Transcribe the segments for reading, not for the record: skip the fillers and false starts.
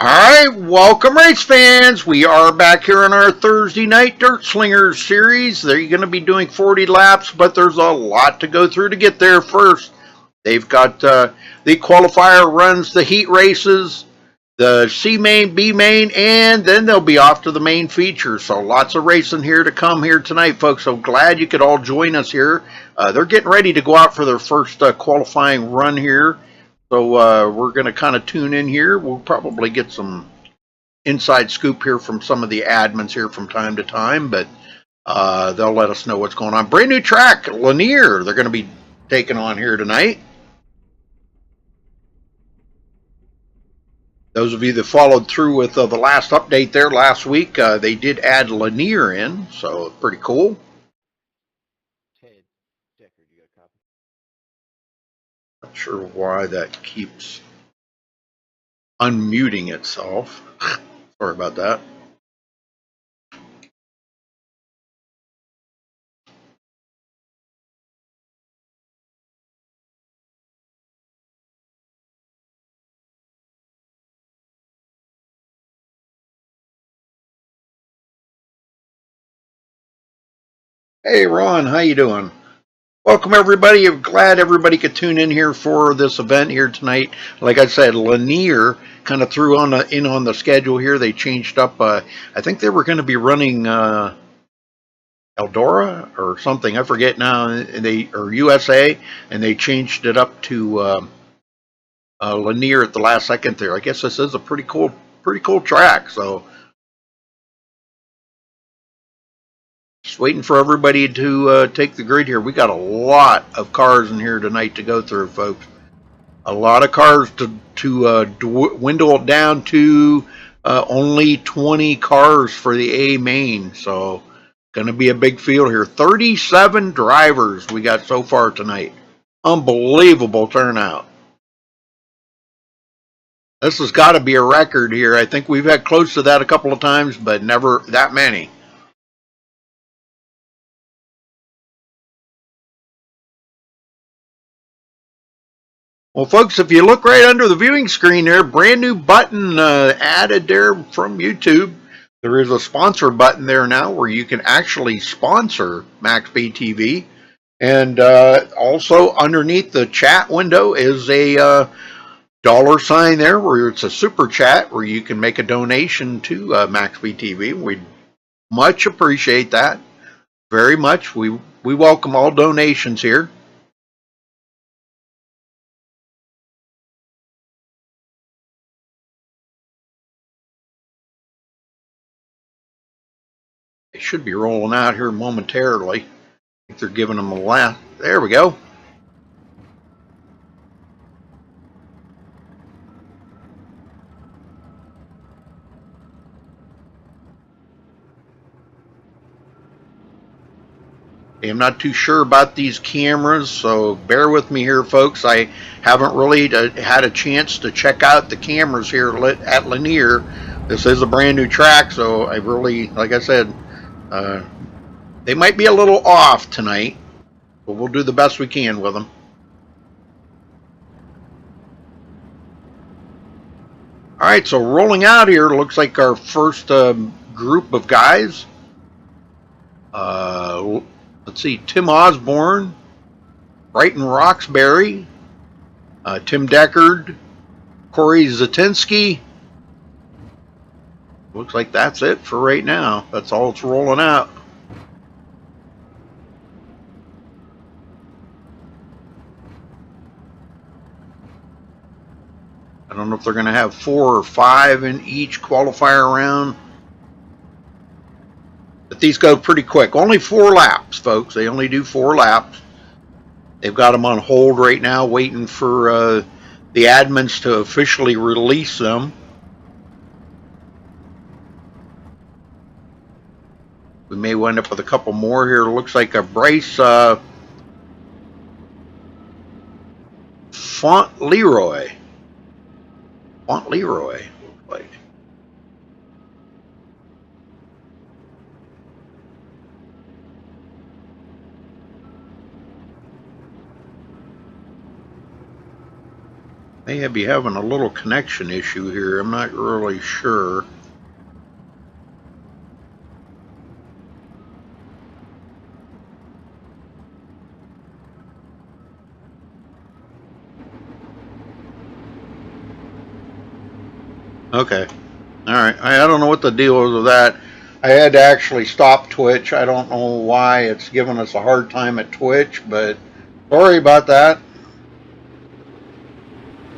All right, welcome race fans. We are back here on our Thursday night Dirt Slingers series. They're going to be doing 40 laps, but there's a lot to go through to get there first. They've got the qualifier runs, the heat races, the C main, B main, and then they'll be off to the main feature. So lots of racing here to come here tonight, folks. So glad you could all join us here. They're getting ready to go out for their first qualifying run here. So we're going to kind of tune in here. We'll probably get some inside scoop here from some of the admins here from time to time, but they'll let us know what's going on. Brand new track, Lanier, they're going to be taking on here tonight. Those of you that followed through with the last update there last week, they did add Lanier in, so pretty cool. Not sure why that keeps unmuting itself. Sorry about that. Hey Ron, how you doing? Welcome everybody. I'm glad everybody could tune in here for this event here tonight. Like I said, Lanier kind of threw in on the schedule here. They changed up. I think they were going to be running Eldora or something. I forget now. Or USA, and they changed it up to Lanier at the last second there. I guess this is a pretty cool track. So just waiting for everybody to take the grid here. We got a lot of cars in here tonight to go through, folks. A lot of cars to dwindle it down to only 20 cars for the A main. So going to be a big field here. 37 drivers we got so far tonight. Unbelievable turnout. This has got to be a record here. I think we've had close to that a couple of times, but never that many. Well, folks, if you look right under the viewing screen there, brand new button added there from YouTube. There is a sponsor button there now where you can actually sponsor MaxSpeedTV. And also underneath the chat window is a dollar sign there where it's a super chat where you can make a donation to MaxSpeedTV. We'd much appreciate that. Very much. We welcome all donations here. They should be rolling out here momentarily. I think they're giving them a lap. There we go. I'm not too sure about these cameras, so bear with me here, folks. I haven't really had a chance to check out the cameras here at Lanier. This is a brand new track, so I really, like I said, they might be a little off tonight, but we'll do the best we can with them. All right, so rolling out here looks like our first group of guys. Let's see, Tim Osborne, Brighton Roxbury, Tim Deckard, Corey Zatinsky. Looks like that's it for right now. That's all it's rolling out. I don't know if they're going to have 4 or 5 in each qualifier round. But these go pretty quick. Only 4 laps, folks. They only do 4 laps. They've got them on hold right now, waiting for the admins to officially release them. We may wind up with a couple more here. It looks like a Bryce Fauntleroy. Fauntleroy, looks like. May be having a little connection issue here. I'm not really sure. Okay. All right. I don't know what the deal is with that. I had to actually stop Twitch. I don't know why it's giving us a hard time at Twitch, but sorry about that.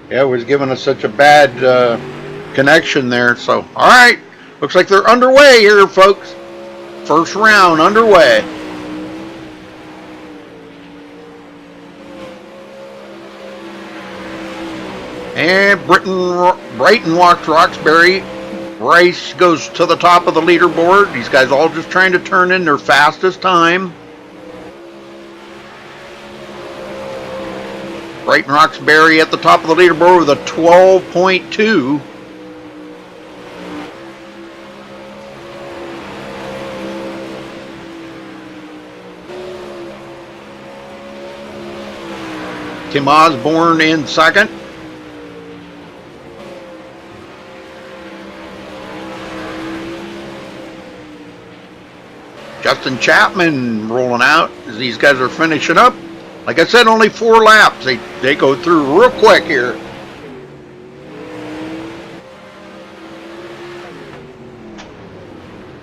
Yeah, it was giving us such a bad connection there. So, all right. Looks like they're underway here, folks. First round underway. And Brighton walks Roxbury. Bryce goes to the top of the leaderboard. These guys all just trying to turn in their fastest time. Brighton Roxbury at the top of the leaderboard with a 12.2. Tim Osborne in second. Justin Chapman rolling out as these guys are finishing up. Like I said, only 4 laps. They go through real quick here.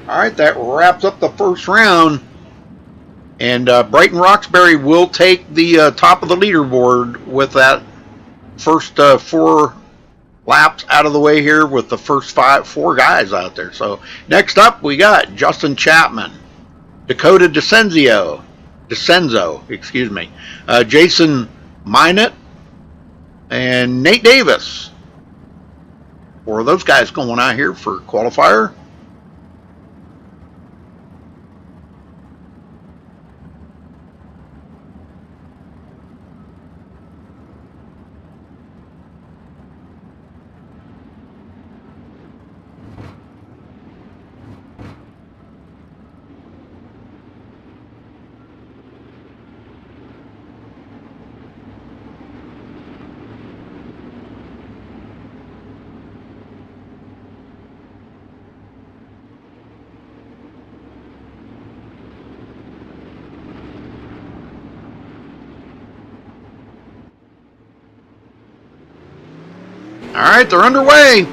All right, that wraps up the first round. And Brighton Roxbury will take the top of the leaderboard with that first 4 laps out of the way here with the first 4 guys out there. So next up, we got Justin Chapman, Dakota DeCenzo, Jason Minot, and Nate Davis. 4 of those guys going out here for qualifier. All right, they're underway.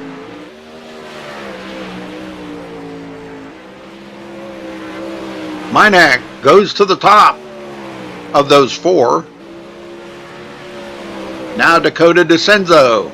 Minack goes to the top of those 4. Now Dakota DeCenzo.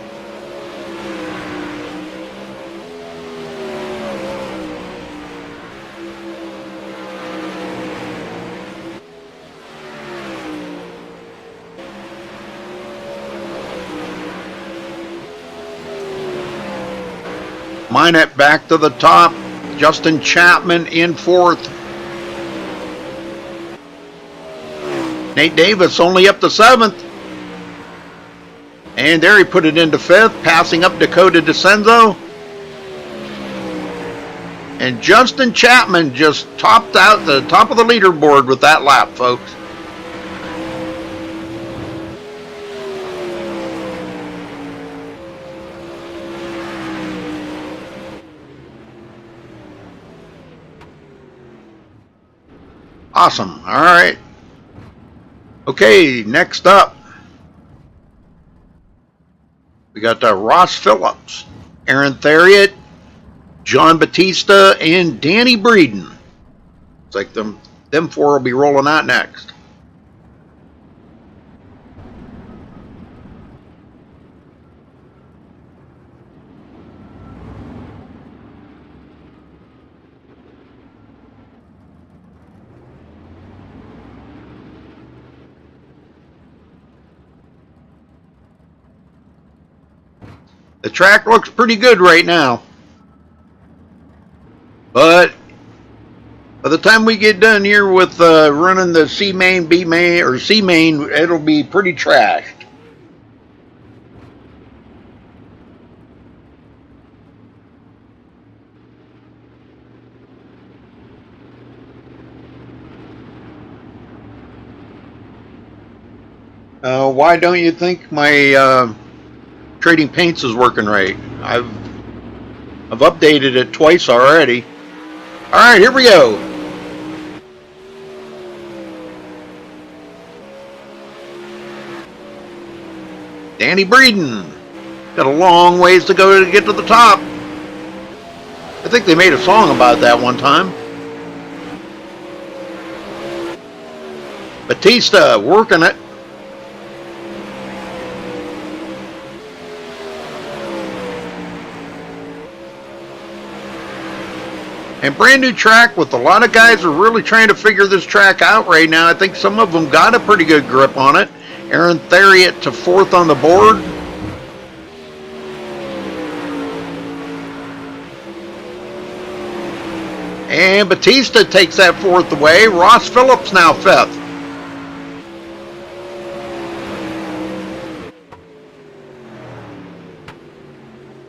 Minot back to the top. Justin Chapman in 4th. Nate Davis only up to 7th. And there he put it into 5th, passing up Dakota DeCenzo. And Justin Chapman just topped out the top of the leaderboard with that lap, folks. Awesome. All right. Okay, next up, we got Ross Phillips, Aaron Theriot, John Batista, and Danny Breeden. It's like them 4 will be rolling out next. The track looks pretty good right now. But by the time we get done here with running the C main, B main, or C main, it'll be pretty trashed. Why don't you think my Trading Paints is working right. I've updated it twice already. All right, here we go. Danny Breeden. Got a long ways to go to get to the top. I think they made a song about that one time. Batista working it. And brand new track with a lot of guys are really trying to figure this track out right now. I think some of them got a pretty good grip on it. Aaron Theriot to 4th on the board. And Batista takes that 4th away. Ross Phillips now 5th.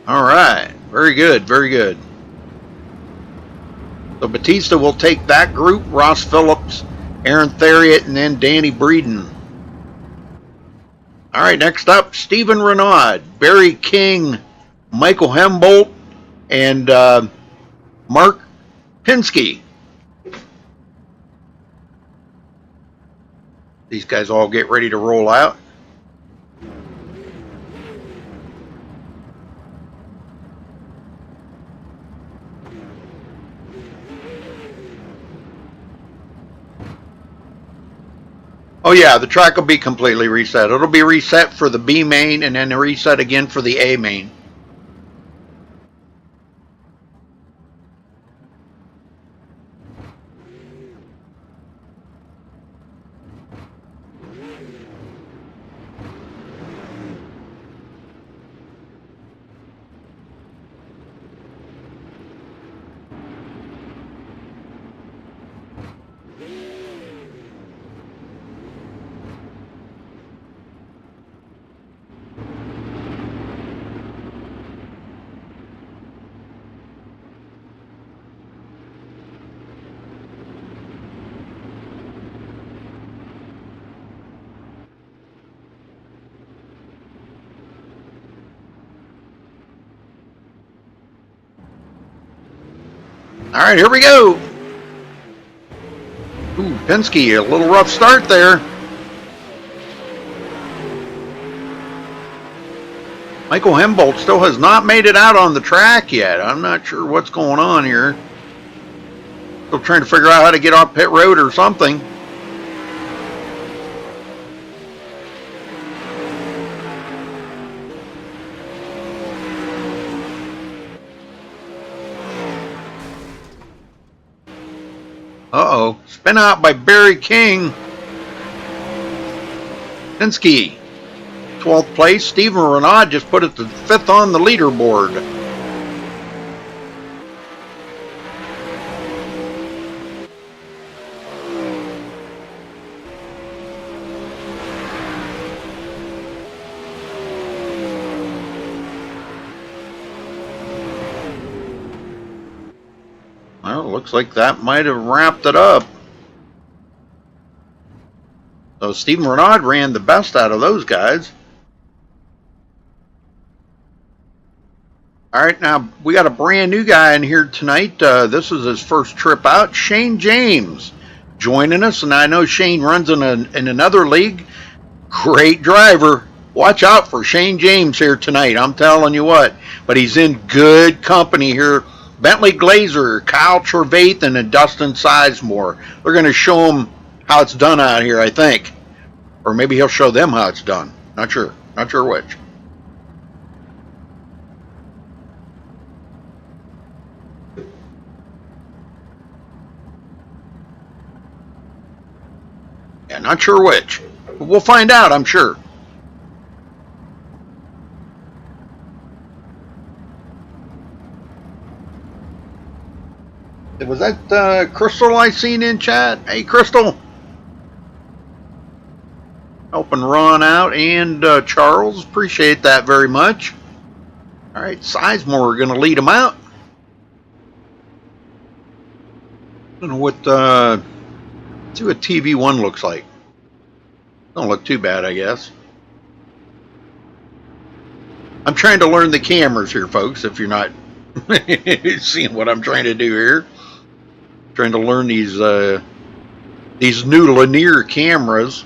All right. Very good. Very good. So Batista will take that group. Ross Phillips, Aaron Theriot, and then Danny Breeden. All right, next up, Stephen Renaud, Barry King, Michael Hembolt, and Mark Pinsky. These guys all get ready to roll out. Oh yeah, the track will be completely reset. It'll be reset for the B main and then reset again for the A main. All right, here we go. Ooh, Penske, a little rough start there. Michael Hembolt still has not made it out on the track yet. I'm not sure what's going on here. Still trying to figure out how to get off pit road or something. Uh-oh. Spin out by Barry King. Penske, 12th place. Stephen Renaud just put it to 5th on the leaderboard. Well, looks like that might have wrapped it up. So Stephen Renaud ran the best out of those guys. All right, now we got a brand new guy in here tonight. This is his first trip out. Shane James joining us, and I know Shane runs in another league. Great driver. Watch out for Shane James here tonight. I'm telling you what. But he's in good company here. Bentley Glazer, Kyle Trevathan, and Dustin Sizemore. They're going to show him how it's done out here, I think. Or maybe he'll show them how it's done. Not sure. Not sure which. Yeah, not sure which. But we'll find out, I'm sure. Was that Crystal I seen in chat? Hey, Crystal. Helping Ron out and Charles. Appreciate that very much. All right, Sizemore, we're going to lead him out. I don't know what, see what TV1 looks like. Don't look too bad, I guess. I'm trying to learn the cameras here, folks, if you're not seeing what I'm trying to do here. Trying to learn these new linear cameras.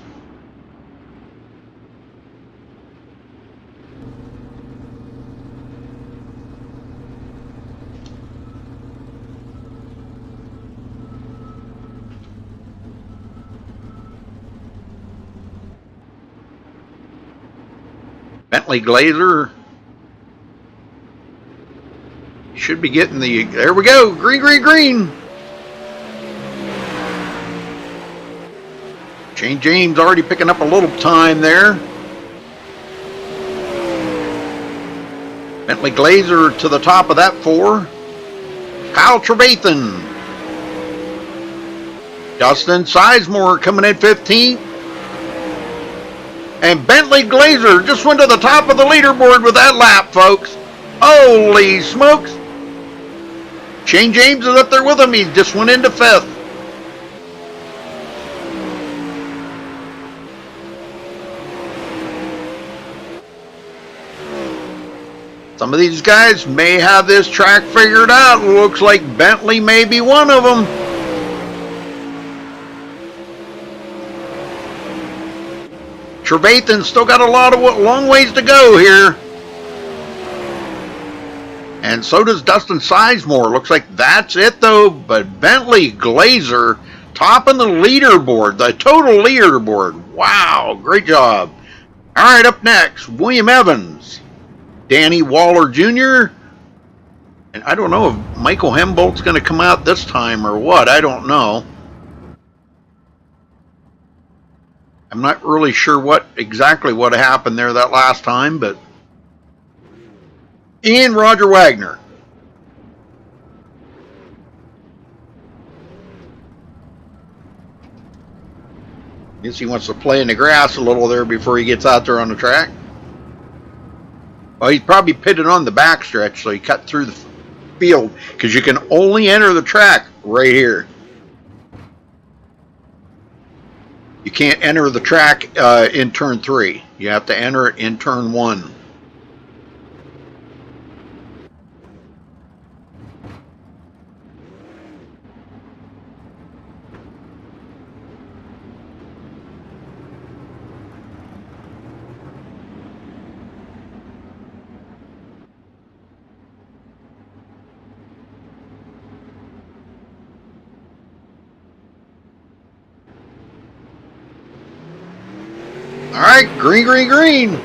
Bentley Glazer should be getting the, there we go, green, green, green. Shane James already picking up a little time there. Bentley Glazer to the top of that 4. Kyle Trevathan. Dustin Sizemore coming in 15th. And Bentley Glazer just went to the top of the leaderboard with that lap, folks. Holy smokes. Shane James is up there with him. He just went into 5th. Some of these guys may have this track figured out. Looks like Bentley may be one of them. Trevathan's still got a long ways to go here. And so does Dustin Sizemore. Looks like that's it though. But Bentley Glazer topping the leaderboard, the total leaderboard. Wow, great job. All right, up next, William Evans, Danny Waller Jr. And I don't know if Michael Hembolt's going to come out this time or what. I don't know. I'm not really sure exactly what happened there that last time, but and Roger Wagner. Guess he wants to play in the grass a little there before he gets out there on the track. Well, he's probably pitted on the backstretch, so he cut through the field because you can only enter the track right here. You can't enter the track in turn 3. You have to enter it in turn 1. All right, green, green, green.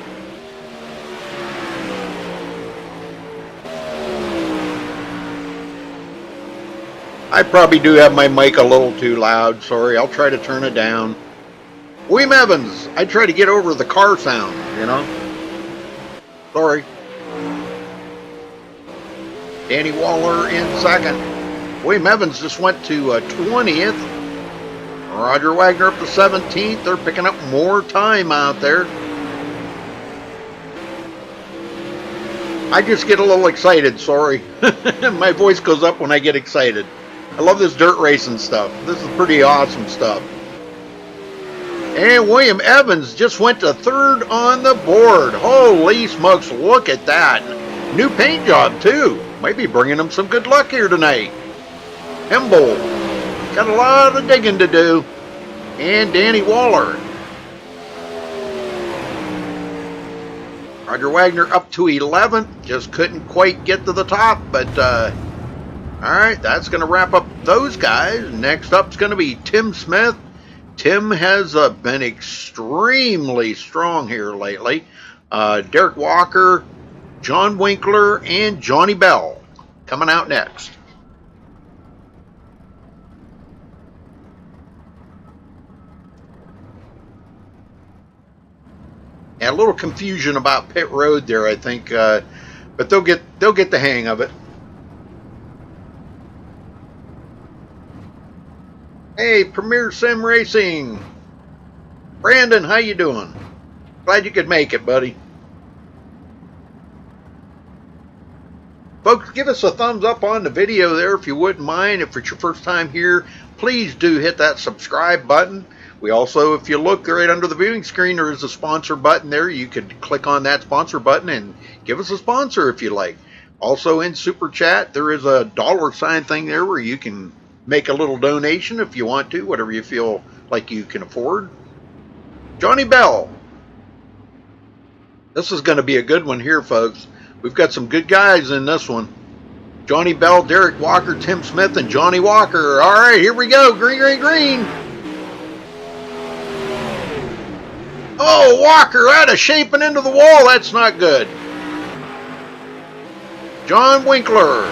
I probably do have my mic a little too loud. Sorry, I'll try to turn it down. William Evans, I try to get over the car sound, you know. Sorry. Danny Waller in 2nd. William Evans just went to 20th. Roger Wagner up to 17th. They're picking up more time out there. I just get a little excited, sorry. My voice goes up when I get excited. I love this dirt racing stuff. This is pretty awesome stuff. And William Evans just went to 3rd on the board. Holy smokes, look at that. New paint job, too. Might be bringing him some good luck here tonight. Hembold. Got a lot of digging to do. And Danny Waller. Roger Wagner up to 11th. Just couldn't quite get to the top. But, alright, that's going to wrap up those guys. Next up is going to be Tim Smith. Tim has been extremely strong here lately. Derek Walker, John Winkler, and Johnny Bell coming out next. And a little confusion about pit road there, I think, but they'll get the hang of it. Hey, Premier Sim Racing, Brandon, how you doing? Glad you could make it, buddy. Folks, give us a thumbs up on the video there if you wouldn't mind. If it's your first time here, please do hit that subscribe button. We also, if you look right under the viewing screen, there is a sponsor button there. You could click on that sponsor button and give us a sponsor if you like. Also in Super Chat, there is a $sign thing there where you can make a little donation if you want to, whatever you feel like you can afford. Johnny Bell. This is going to be a good one here, folks. We've got some good guys in this one. Johnny Bell, Derek Walker, Tim Smith, and Johnny Walker. All right, here we go. Green, green, green. Oh, Walker out of shaping into the wall. That's not good. John Winkler.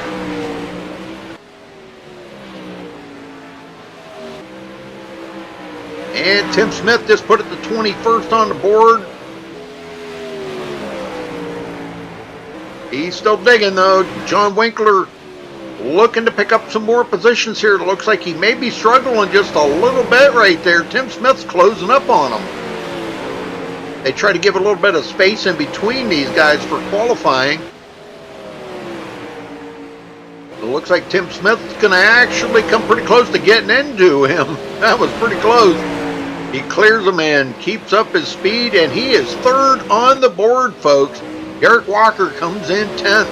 And Tim Smith just put it to 21st on the board. He's still digging, though. John Winkler looking to pick up some more positions here. It looks like he may be struggling just a little bit right there. Tim Smith's closing up on him. They try to give a little bit of space in between these guys for qualifying. It looks like Tim Smith's going to actually come pretty close to getting into him. That was pretty close. He clears him and keeps up his speed, and he is third on the board, folks. Derek Walker comes in 10th.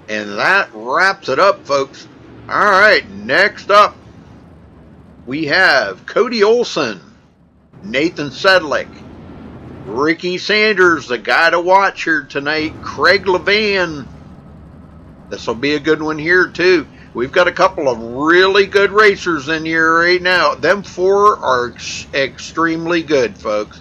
And that wraps it up, folks. All right, next up, we have Cody Olson, Nathan Sedlick, Ricky Sanders, the guy to watch here tonight, Craig Levan. This will be a good one here, too. We've got a couple of really good racers in here right now. Them four are extremely good, folks.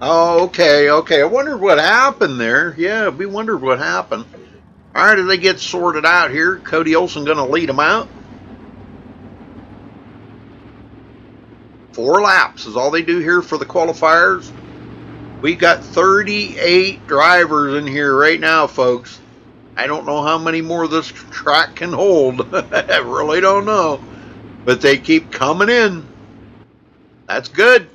Oh, okay. I wondered what happened there. Yeah, we wondered what happened. All right, as they get sorted out here, Cody Olson going to lead them out. 4 laps is all they do here for the qualifiers. We got 38 drivers in here right now, folks. I don't know how many more this track can hold. I really don't know. But they keep coming in. That's good.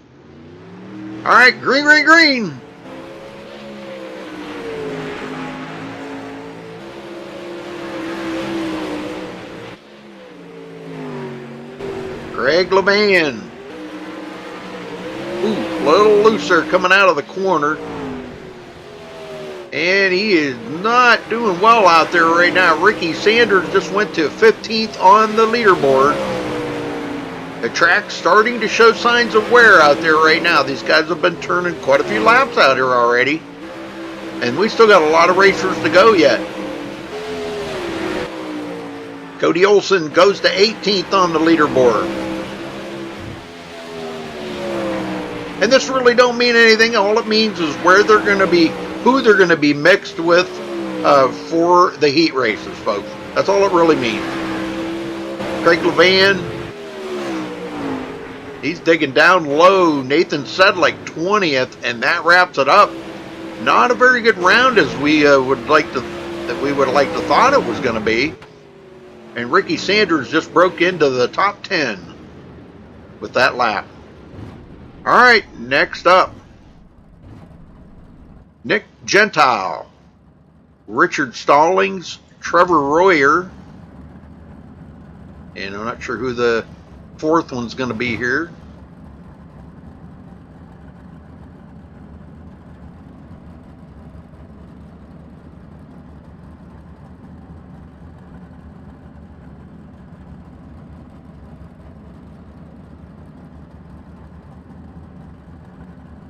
All right, green, green, green. Craig Levan. Ooh, a little looser coming out of the corner. And he is not doing well out there right now. Ricky Sanders just went to 15th on the leaderboard. The track's starting to show signs of wear out there right now. These guys have been turning quite a few laps out here already. And we still got a lot of racers to go yet. Cody Olson goes to 18th on the leaderboard. And this really don't mean anything. All it means is where they're going to be, who they're going to be mixed with for the heat races, folks. That's all it really means. Craig Levan, he's digging down low. Nathan Sedlick 20th, and that wraps it up. Not a very good round as we would like to thought it was going to be. And Ricky Sanders just broke into the top 10 with that lap. All right, next up, Nick Gentile, Richard Stallings, Trevor Royer, and I'm not sure who the fourth one's going to be here.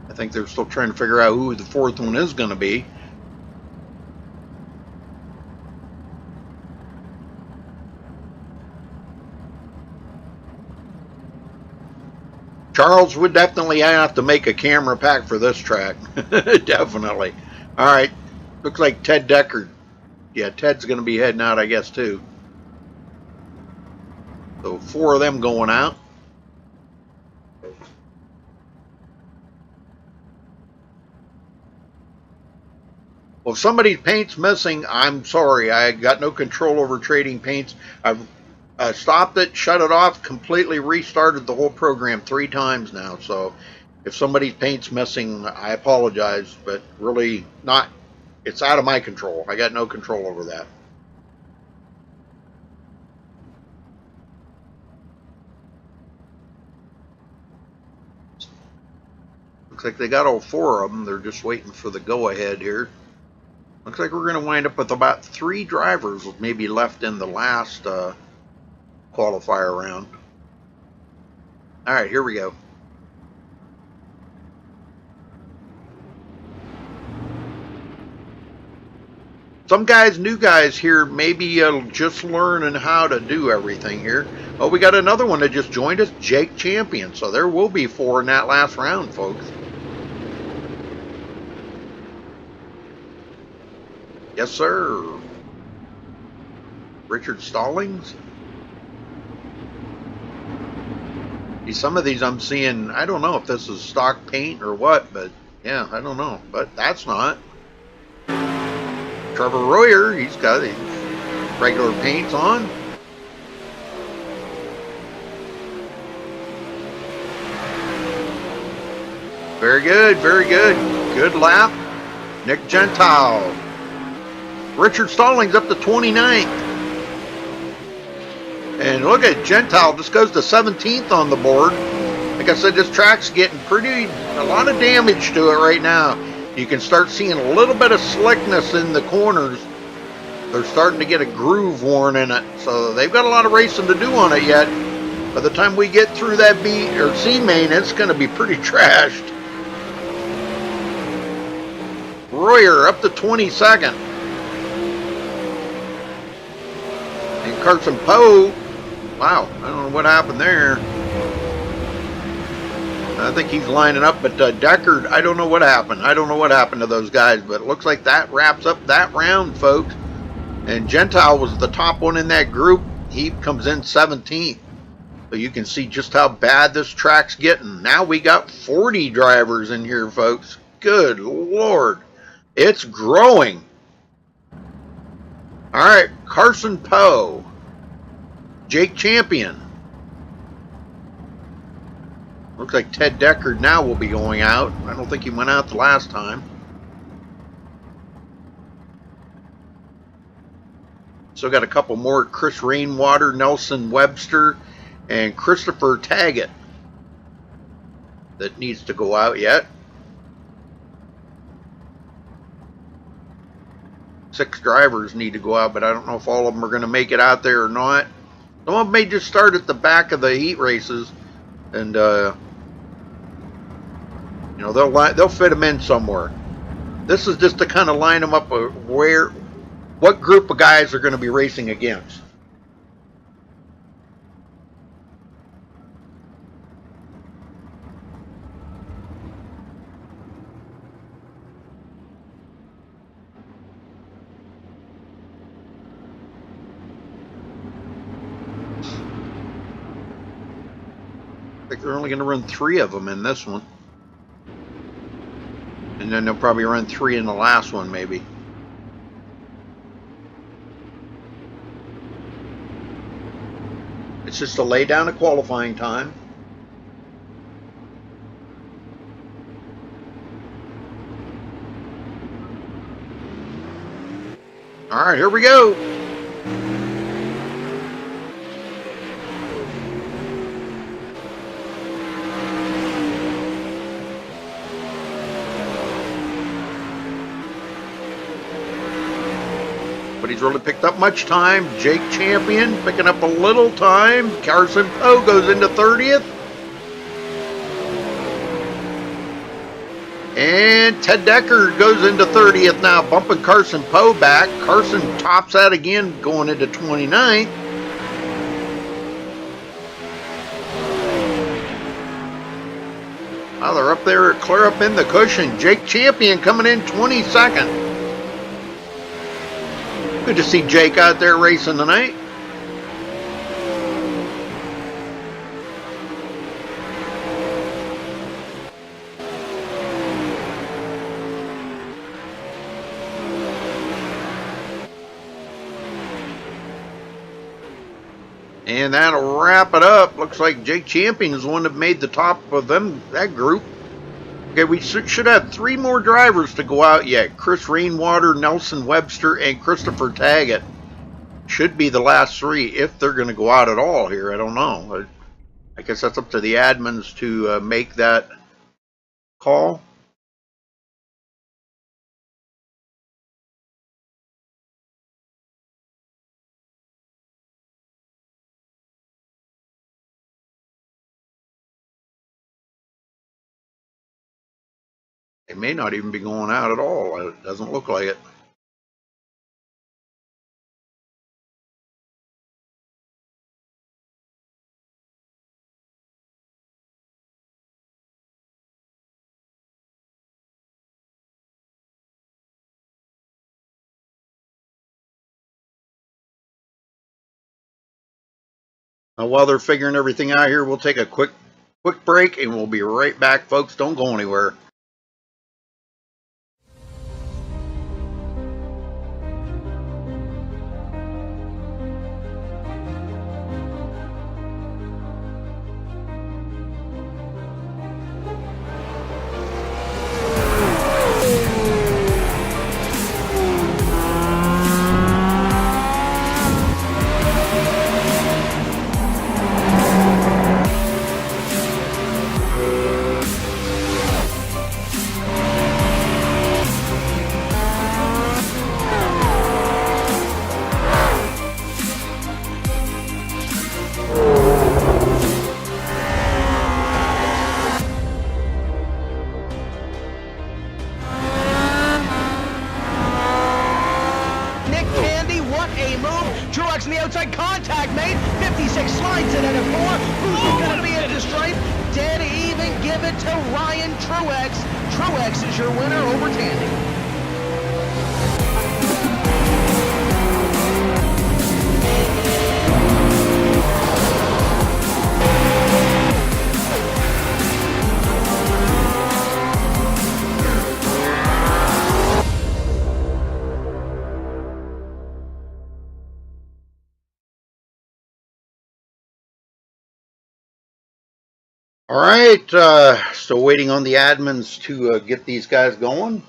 I think they're still trying to figure out who the fourth one is going to be. Charles would definitely have to make a camera pack for this track. Definitely. All right. Looks like Ted Decker. Yeah, Ted's going to be heading out, I guess, too. So 4 of them going out. Well, if somebody's paint's missing, I'm sorry. I got no control over trading paints. stopped it, shut it off, completely restarted the whole program 3 times now. So if somebody's paint's missing, I apologize, but really not. It's out of my control. I got no control over that. Looks like they got all 4 of them. They're just waiting for the go-ahead here. Looks like we're going to wind up with about 3 drivers maybe left in the last qualifier round. All right, here we go. Some guys, new guys here, maybe just learning how to do everything here. Oh, we got another one that just joined us, Jake Champion. So there will be 4 in that last round, folks. Yes, sir. Richard Stallings. Some of these I'm seeing, I don't know if this is stock paint or what, but yeah, I don't know. But that's not. Trevor Royer, he's got his regular paints on. Very good, very good. Good lap. Nick Gentile. Richard Stallings up to 29th. And look at Gentile, just goes to 17th on the board. Like I said, this track's getting a lot of damage to it right now. You can start seeing a little bit of slickness in the corners. They're starting to get a groove worn in it. So they've got a lot of racing to do on it yet. By the time we get through that B or C main, it's going to be pretty trashed. Royer up to 22nd. And Carson Poe. Wow, I don't know what happened there. I think he's lining up, but Deckard, I don't know what happened. I don't know what happened to those guys, but it looks like that wraps up that round, folks. And Gentile was the top one in that group. He comes in 17th. So you can see just how bad this track's getting. Now we got 40 drivers in here, folks. Good Lord. It's growing. All right, Carson Poe. Jake Champion. Looks like Ted Deckard now will be going out. I don't think he went out the last time. So got a couple more. Chris Rainwater, Nelson Webster, and Christopher Taggett that needs to go out yet. 6 drivers need to go out, but I don't know if all of them are going to make it out there or not. Some of them may just start at the back of the heat races, and you know, they'll fit them in somewhere. This is just to kind of line them up what group of guys are going to be racing against. I think they're only going to run 3 of them in this one. And then they'll probably run 3 in the last one, maybe. It's just a lay down of qualifying time. All right, here we go. He's really picked up much time. Jake Champion picking up a little time. Carson Poe goes into 30th. And Ted Deckard goes into 30th now, bumping Carson Poe back. Carson tops that again, going into 29th. Well, they're up there, clear up in the cushion. Jake Champion coming in 22nd. Good to see Jake out there racing tonight. And that'll wrap it up. Looks like Jake Champion is the one that made the top of that group. Okay, we should have 3 more drivers to go out yet. Chris Rainwater, Nelson Webster, and Christopher Taggett. Should be the last 3 if they're going to go out at all here. I don't know. I guess that's up to the admins to make that call. They may not even be going out at all. It doesn't look like it. While they're figuring everything out here, we'll take a quick break and we'll be right back, folks. Don't go anywhere. The outside contact made. 56 slides it at a 4. Who's going to be at the stripe? Dead even. Give it to Ryan Truex. Truex is your winner over Tandy. All right, still waiting on the admins to get these guys going.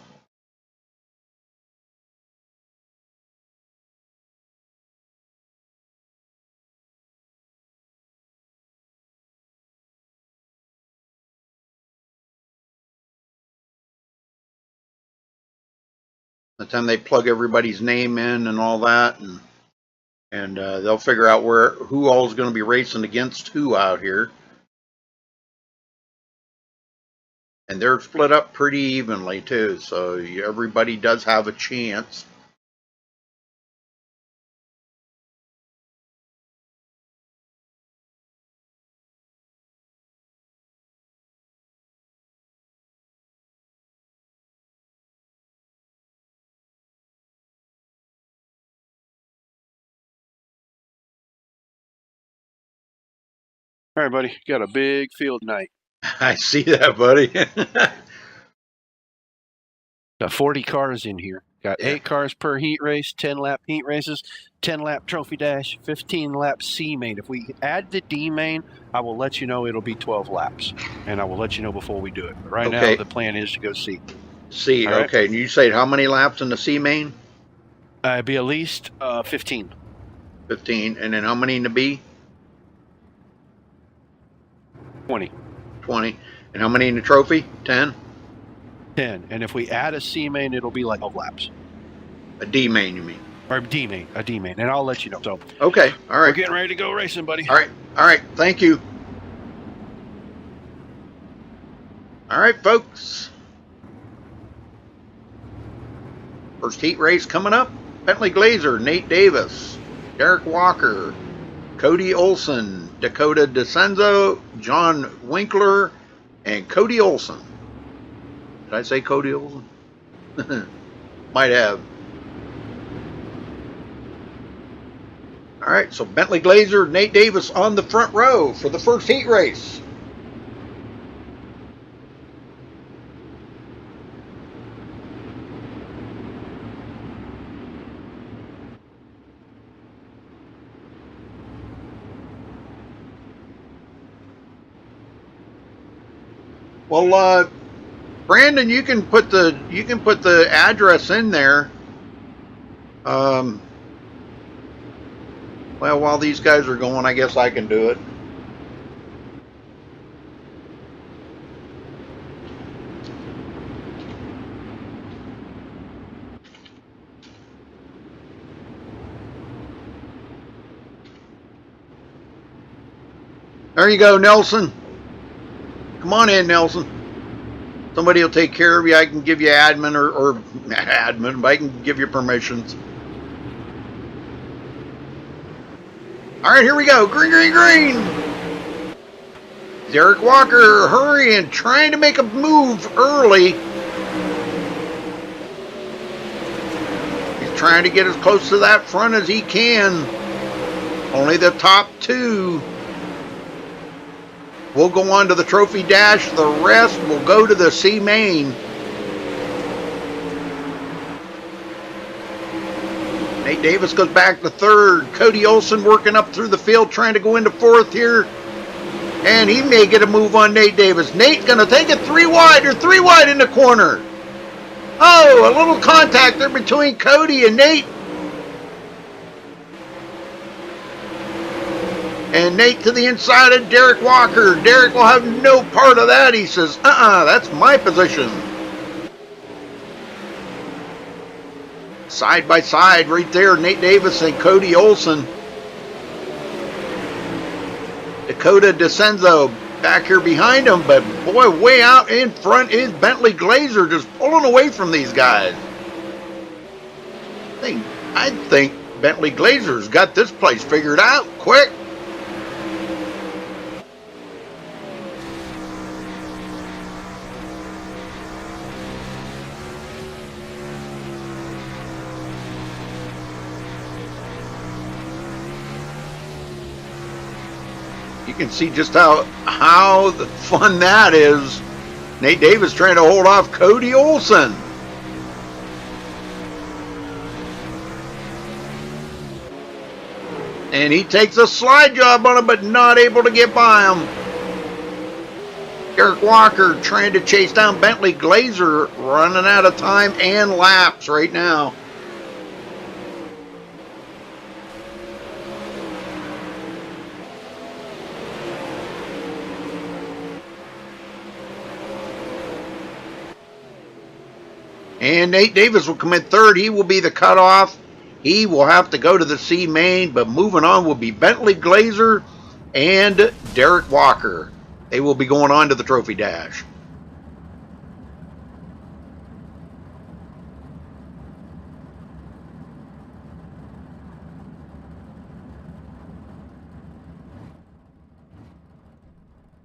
By the time they plug everybody's name in and all that, and they'll figure out who all is going to be racing against who out here. And they're split up pretty evenly too, so everybody does have a chance. All right, buddy. Got a big field tonight. I see that, buddy. Got 40 cars in here. Got 8 cars per heat race, 10-lap heat races, 10-lap trophy dash, 15-lap C main. If we add the D main, I will let you know it'll be 12 laps, and I will let you know before we do it. But right now, the plan is to go C. C, right? Okay. And you say how many laps in the C main? It'd be at least 15. 15. And then how many in the B? 20. 20. And how many in the trophy? 10? 10. And if we add a C main, it'll be like 12 laps. A D main, you mean? Or a D main. And I'll let you know. So okay. All right. We're getting ready to go racing, buddy. All right. Thank you. All right, folks. First heat race coming up. Bentley Glazer, Nate Davis, Derek Walker, Cody Olson, Dakota DeCenzo, John Winkler, and Cody Olson. Did I say Cody Olson? Might have. All right, so Bentley Glazer, Nate Davis on the front row for the first heat race. Well, Brandon, you can put the address in there. Well, while these guys are going, I guess I can do it. There you go, Nelson. Come on in, Nelson. Somebody will take care of you. I can give you admin or not admin, but I can give you permissions. All right, here we go. Green, green, green. Derek Walker hurrying, trying to make a move early. He's trying to get as close to that front as he can. Only the top two will go on to the trophy dash. The rest will go to the C main. Nate Davis goes back to third. Cody Olson working up through the field, trying to go into fourth here. And he may get a move on Nate Davis. Nate's going to take it 3 wide, or 3 wide in the corner. Oh, a little contact there between Cody and Nate. And Nate to the inside of Derek Walker. Derek will have no part of that. He says, that's my position. Side by side right there, Nate Davis and Cody Olson. Dakota DeCenzo back here behind him, but boy, way out in front is Bentley Glazer, just pulling away from these guys. I think Bentley Glazer's got this place figured out quick. You can see just how fun that is. Nate Davis trying to hold off Cody Olson. And he takes a slide job on him, but not able to get by him. Derek Walker trying to chase down Bentley Glazer, running out of time and laps right now. And Nate Davis will come in third. He will be the cutoff. He will have to go to the C main, but moving on will be Bentley Glazer and Derek Walker. They will be going on to the trophy dash.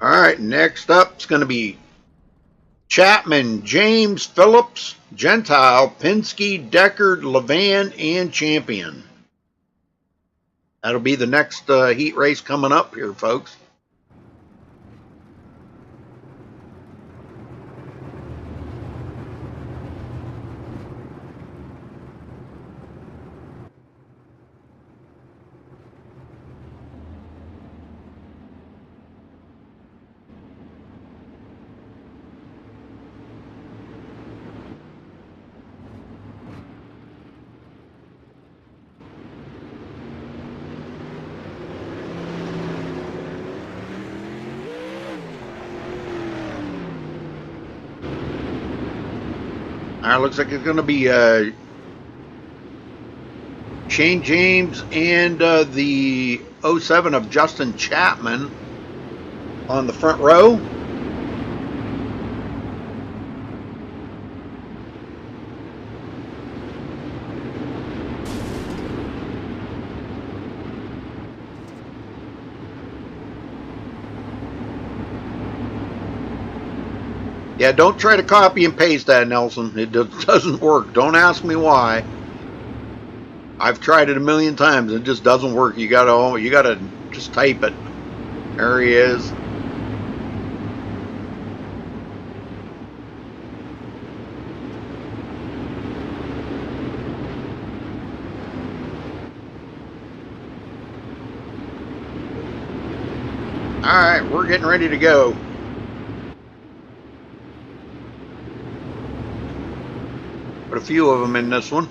All right, next up is going to be Chapman, James, Phillips, Gentile, Penske, Deckard, Levan, and Champion. That'll be the next heat race coming up here, folks. Looks like it's going to be Shane James and the 07 of Justin Chapman on the front row. Yeah, don't try to copy and paste that, Nelson. It doesn't work. Don't ask me why. I've tried it a million times. It just doesn't work. You gotta just type it. There he is. All right, we're getting ready to go. But a few of them in this one.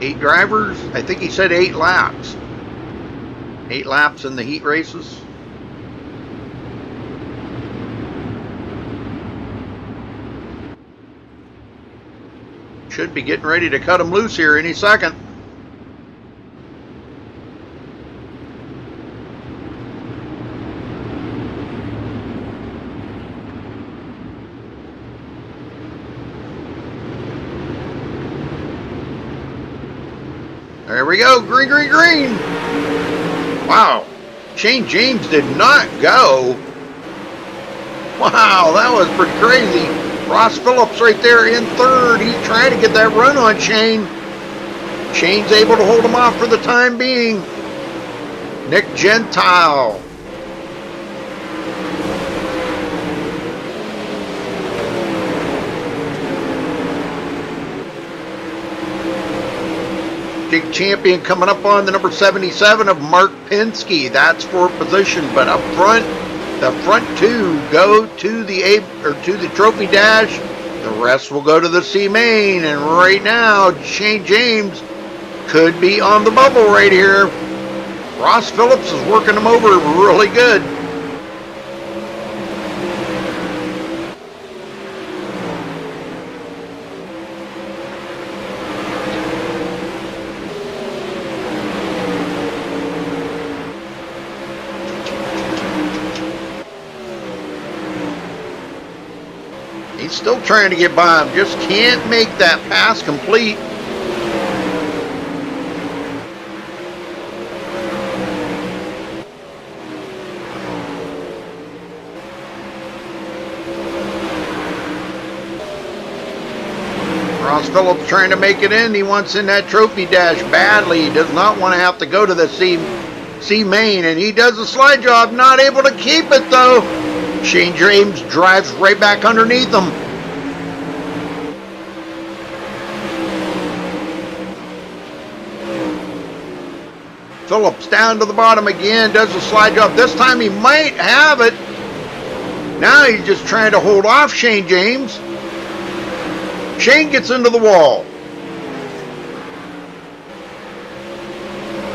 Eight drivers. I think he said 8 laps. 8 laps in the heat races. Should be getting ready to cut them loose here any second. There we go. Green, green, green. Wow. Shane James did not go. Wow, that was pretty crazy. Ross Phillips right there in third. He's trying to get that run on Shane. Shane's able to hold him off for the time being. Nick Gentile. Big champion coming up on the number 77 of Mark Penske. That's for position, but up front, the front two go to the trophy dash. The rest will go to the C main. And right now, Shane James could be on the bubble right here. Ross Phillips is working him over really good. He's still trying to get by him, just can't make that pass complete. Ross Phillips trying to make it in. He wants in that trophy dash badly. He does not want to have to go to the C main, and he does a slide job, not able to keep it though. Shane James drives right back underneath him. Phillips down to the bottom again, does a slide job. This time he might have it. Now he's just trying to hold off Shane James. Shane gets into the wall.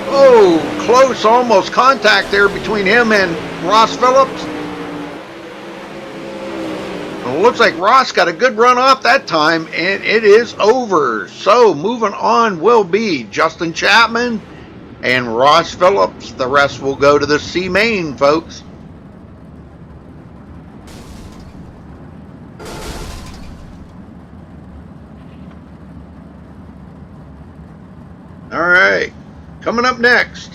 Oh, close, almost contact there between him and Ross Phillips. Well, it looks like Ross got a good run off that time, and it is over. So moving on will be Justin Chapman and Ross Phillips. The rest will go to the C main, folks. All right, coming up next,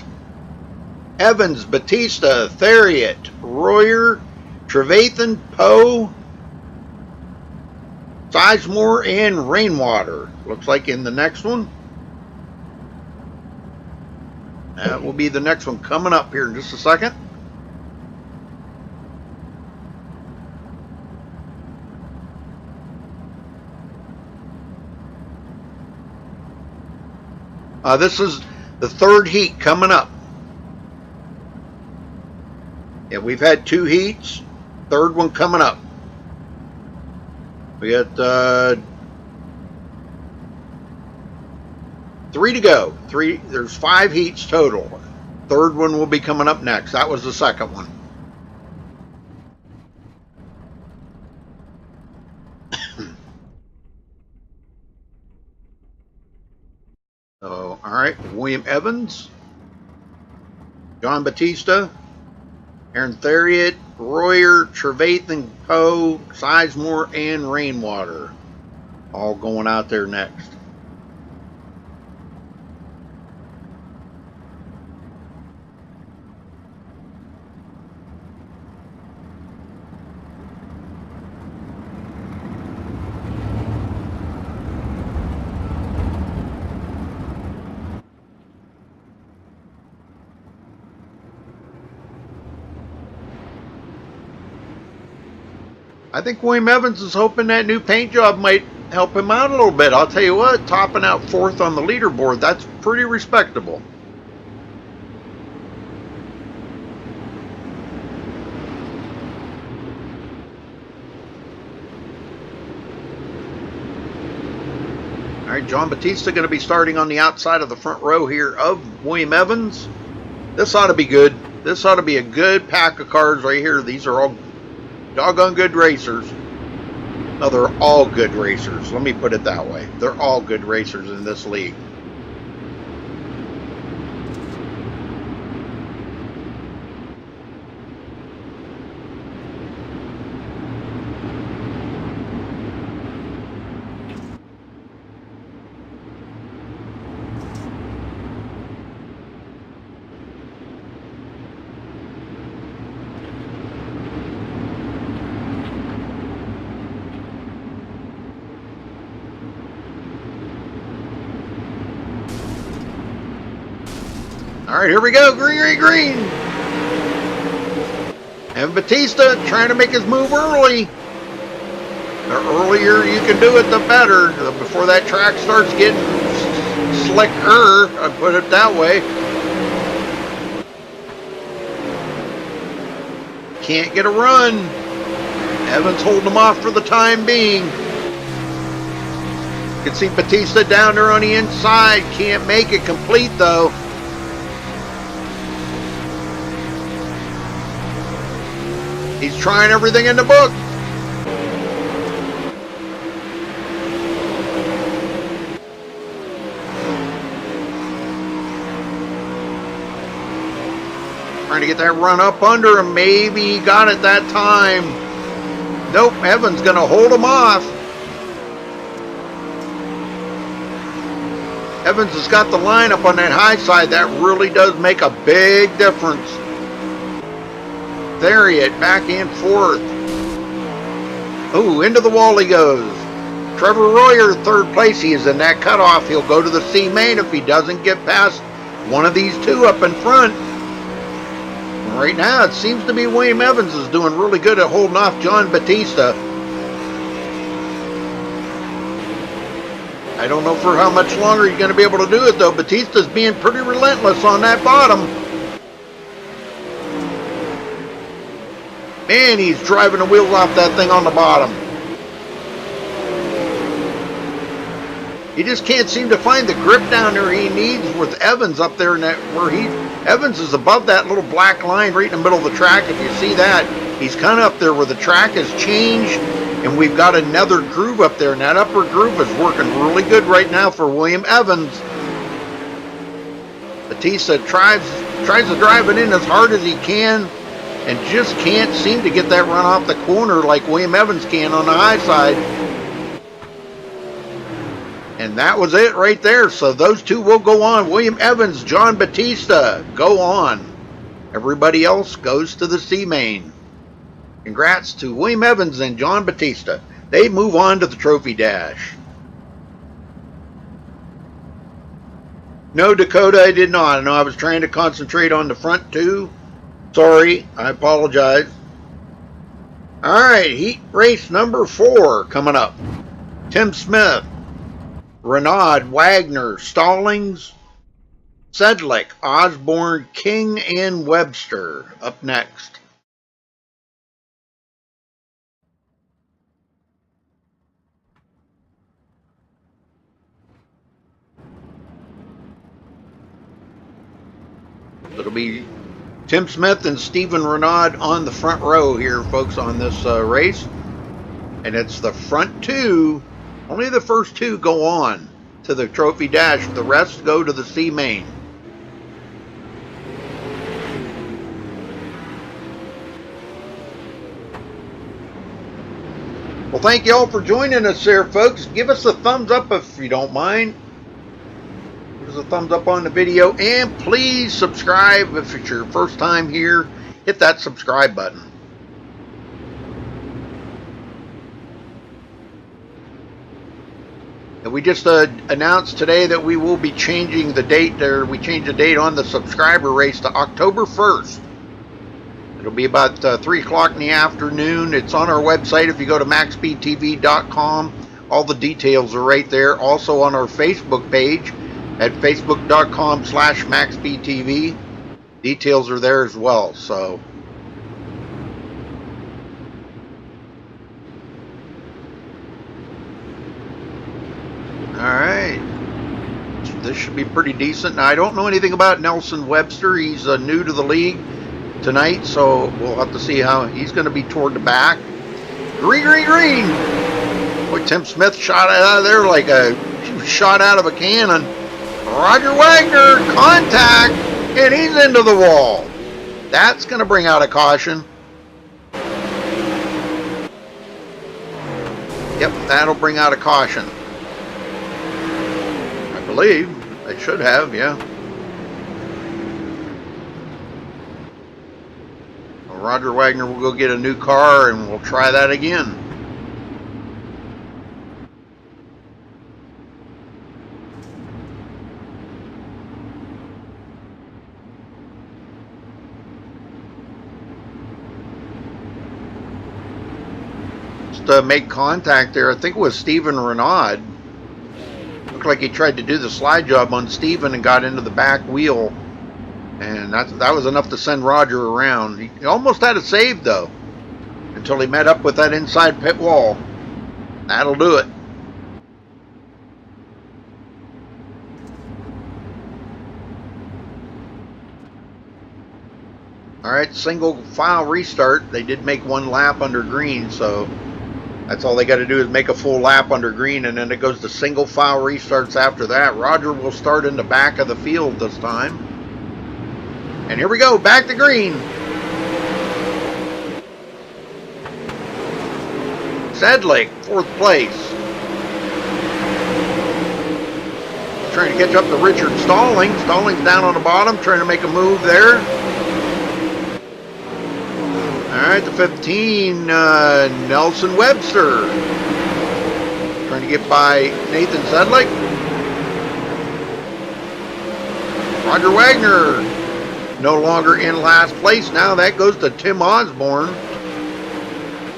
Evans, Batista, Theriot, Royer, Trevathan, Poe, Sizemore, and Rainwater. Looks like in the next one. That will be the next one coming up here in just a second. This is the third heat coming up. Yeah, we've had 2 heats. Third one coming up. We got 3 to go. There's 5 heats total. Third one will be coming up next. That was the second one. So, all right, William Evans, John Batista, Aaron Theriot, Royer, Trevathan, Poe, Sizemore, and Rainwater. All going out there next. I think William Evans is hoping that new paint job might help him out a little bit. I'll tell you what, topping out 4th on the leaderboard, that's pretty respectable. right, John Batista going to be starting on the outside of the front row here of William Evans. This ought to be good. This ought to be a good pack of cars right here. These are all doggone good racers. No, they're all good racers. Let me put it that way. They're all good racers in this league. All right, here we go. Green, green, green. And Batista trying to make his move early. The earlier you can do it, the better. Before that track starts getting slicker, I put it that way. Can't get a run. Evans holding him off for the time being. You can see Batista down there on the inside. Can't make it complete though. He's trying everything in the book. Trying to get that run up under him. Maybe he got it that time. Nope, Evans going to hold him off. Evans has got the line up on that high side. That really does make a big difference. There he is, back and forth. Oh, into the wall he goes. Trevor Royer, third place. He is in that cutoff. He'll go to the C main if he doesn't get past one of these two up in front. Right now, it seems to be William Evans is doing really good at holding off John Batista. I don't know for how much longer he's going to be able to do it, though. Batista's being pretty relentless on that bottom. Man, he's driving the wheels off that thing on the bottom. He just can't seem to find the grip down there he needs with Evans up there in that Evans is above that little black line right in the middle of the track. If you see that, he's kind of up there where the track has changed and we've got another groove up there, and that upper groove is working really good right now for William Evans. Batista tries to drive it in as hard as he can and just can't seem to get that run off the corner like William Evans can on the high side. And that was it right there. So those two will go on. William Evans, John Batista go on. Everybody else goes to the C main. Congrats to William Evans and John Batista. They move on to the trophy dash. No, Dakota, I did not. I know I was trying to concentrate on the front two. Sorry, I apologize. Alright, heat race number 4 coming up. Tim Smith, Renaud, Wagner, Stallings, Sedlick, Osborne, King, and Webster up next. It'll be Tim Smith and Stephen Renaud on the front row here, folks, on this race. And it's the front two. Only the first two go on to the trophy dash. The rest go to the C main. Well, thank you all for joining us there, folks. Give us a thumbs up if you don't mind. Give us a thumbs up on the video. And please subscribe if it's your first time here. Hit that subscribe button. And we just announced today that we will be changing the date there. We changed the date on the subscriber race to October 1st. It'll be about 3 o'clock in the afternoon. It's on our website. If you go to MaxSpeedTV.com, all the details are right there. Also on our Facebook page at Facebook.com/MaxSpeedTV. Details are there as well. So, all right. this should be pretty decent. Now, I don't know anything about Nelson Webster. He's new to the league tonight, so we'll have to see how he's going to be toward the back. Green, green, green. Boy, Tim Smith shot out of there like a shot out of a cannon. Roger Wagner, contact, and he's into the wall. That's going to bring out a caution. Yep, that'll bring out a caution. I believe they should have, yeah. Well, Roger Wagner will go get a new car and we'll try that again. To make contact there, I think it was Steven Renaud. Looked like he tried to do the slide job on Steven and got into the back wheel, and that was enough to send Roger around. He almost had it saved though, until he met up with that inside pit wall. That'll do it. Alright, single file restart. They did make one lap under green, so that's all they got to do is make a full lap under green, and then it goes to single file restarts after that. Roger will start in the back of the field this time. And here we go, back to green. Sedlick, 4th place. Trying to catch up to Richard Stallings. Stallings down on the bottom, trying to make a move there. Alright, the 15, Nelson Webster. Trying to get by Nathan Sedlick. Roger Wagner, no longer in last place. Now that goes to Tim Osborne.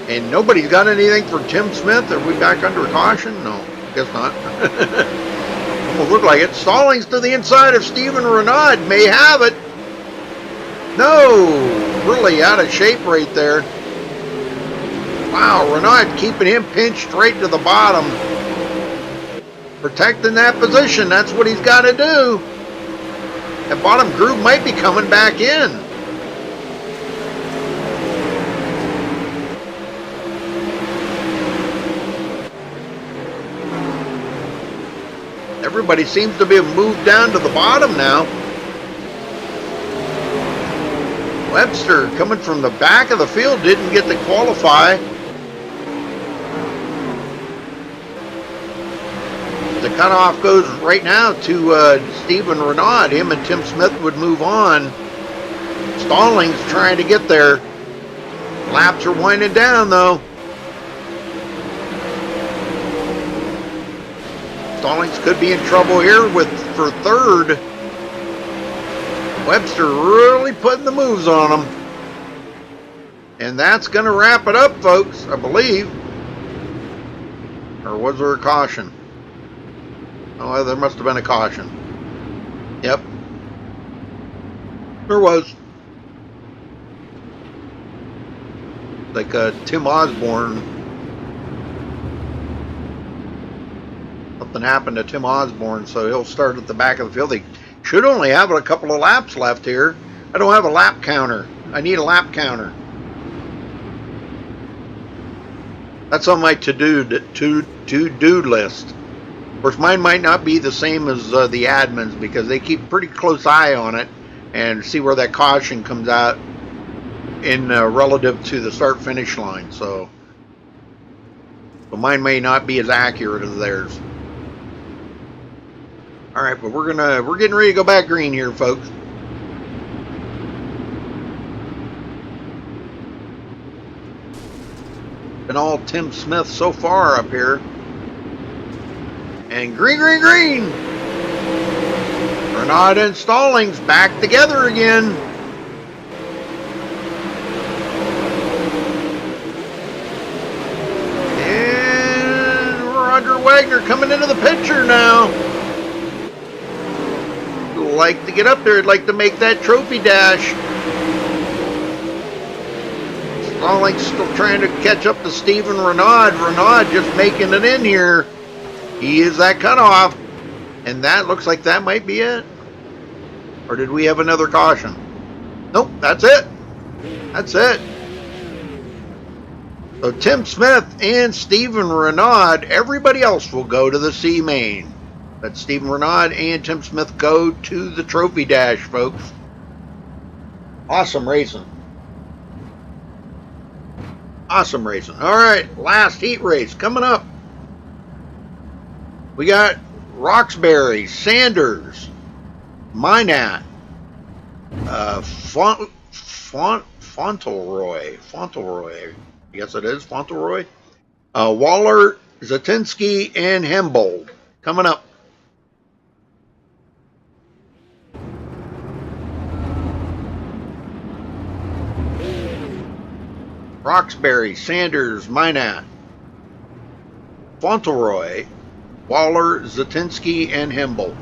And nobody's got anything for Tim Smith. Are we back under caution? No, guess not. Almost look like it. Stallings to the inside of Steven Renaud. May have it. No. Really out of shape right there. Wow, Renaud keeping him pinched right to the bottom. Protecting that position. That's what he's got to do. That bottom groove might be coming back in. Everybody seems to be moved down to the bottom now. Webster coming from the back of the field didn't get to qualify. The cutoff goes right now to Steven Renaud. Him and Tim Smith would move on. Stallings trying to get there. Laps are winding down though. Stallings could be in trouble here for 3rd. Webster really putting the moves on him. And that's going to wrap it up, folks, I believe. Or was there a caution? Oh, there must have been a caution. Yep. There was. Like Tim Osborne. Something happened to Tim Osborne, so he'll start at the back of the field. They should only have a couple of laps left here. I don't have a lap counter. I need a lap counter. That's on my to-do list. Of course, mine might not be the same as the admins because they keep pretty close eye on it and see where that caution comes out in relative to the start-finish line. So mine may not be as accurate as theirs. All right, but we're getting ready to go back green here, folks. Been all Tim Smith so far up here. And green, green, green. Renaud and Stallings back together again. And Roger Wagner coming into the picture now. Like to get up there. I'd like to make that trophy dash. Stallings still trying to catch up to Steven Renaud. Renaud just making it in here. He is that cutoff. And that looks like that might be it. Or did we have another caution? Nope, that's it. That's it. So Tim Smith and Stephen Renaud, everybody else will go to the C main. But Stephen Renaud and Tim Smith go to the Trophy Dash, folks. Awesome racing. Awesome racing. All right, last heat race coming up. We got Roxbury, Sanders, Minat, Fauntleroy. Yes, it is Fauntleroy. Waller, Zatinsky, and Hembold coming up. Roxbury, Sanders, Minat, Fauntleroy, Waller, Zatinsky, and Hembold.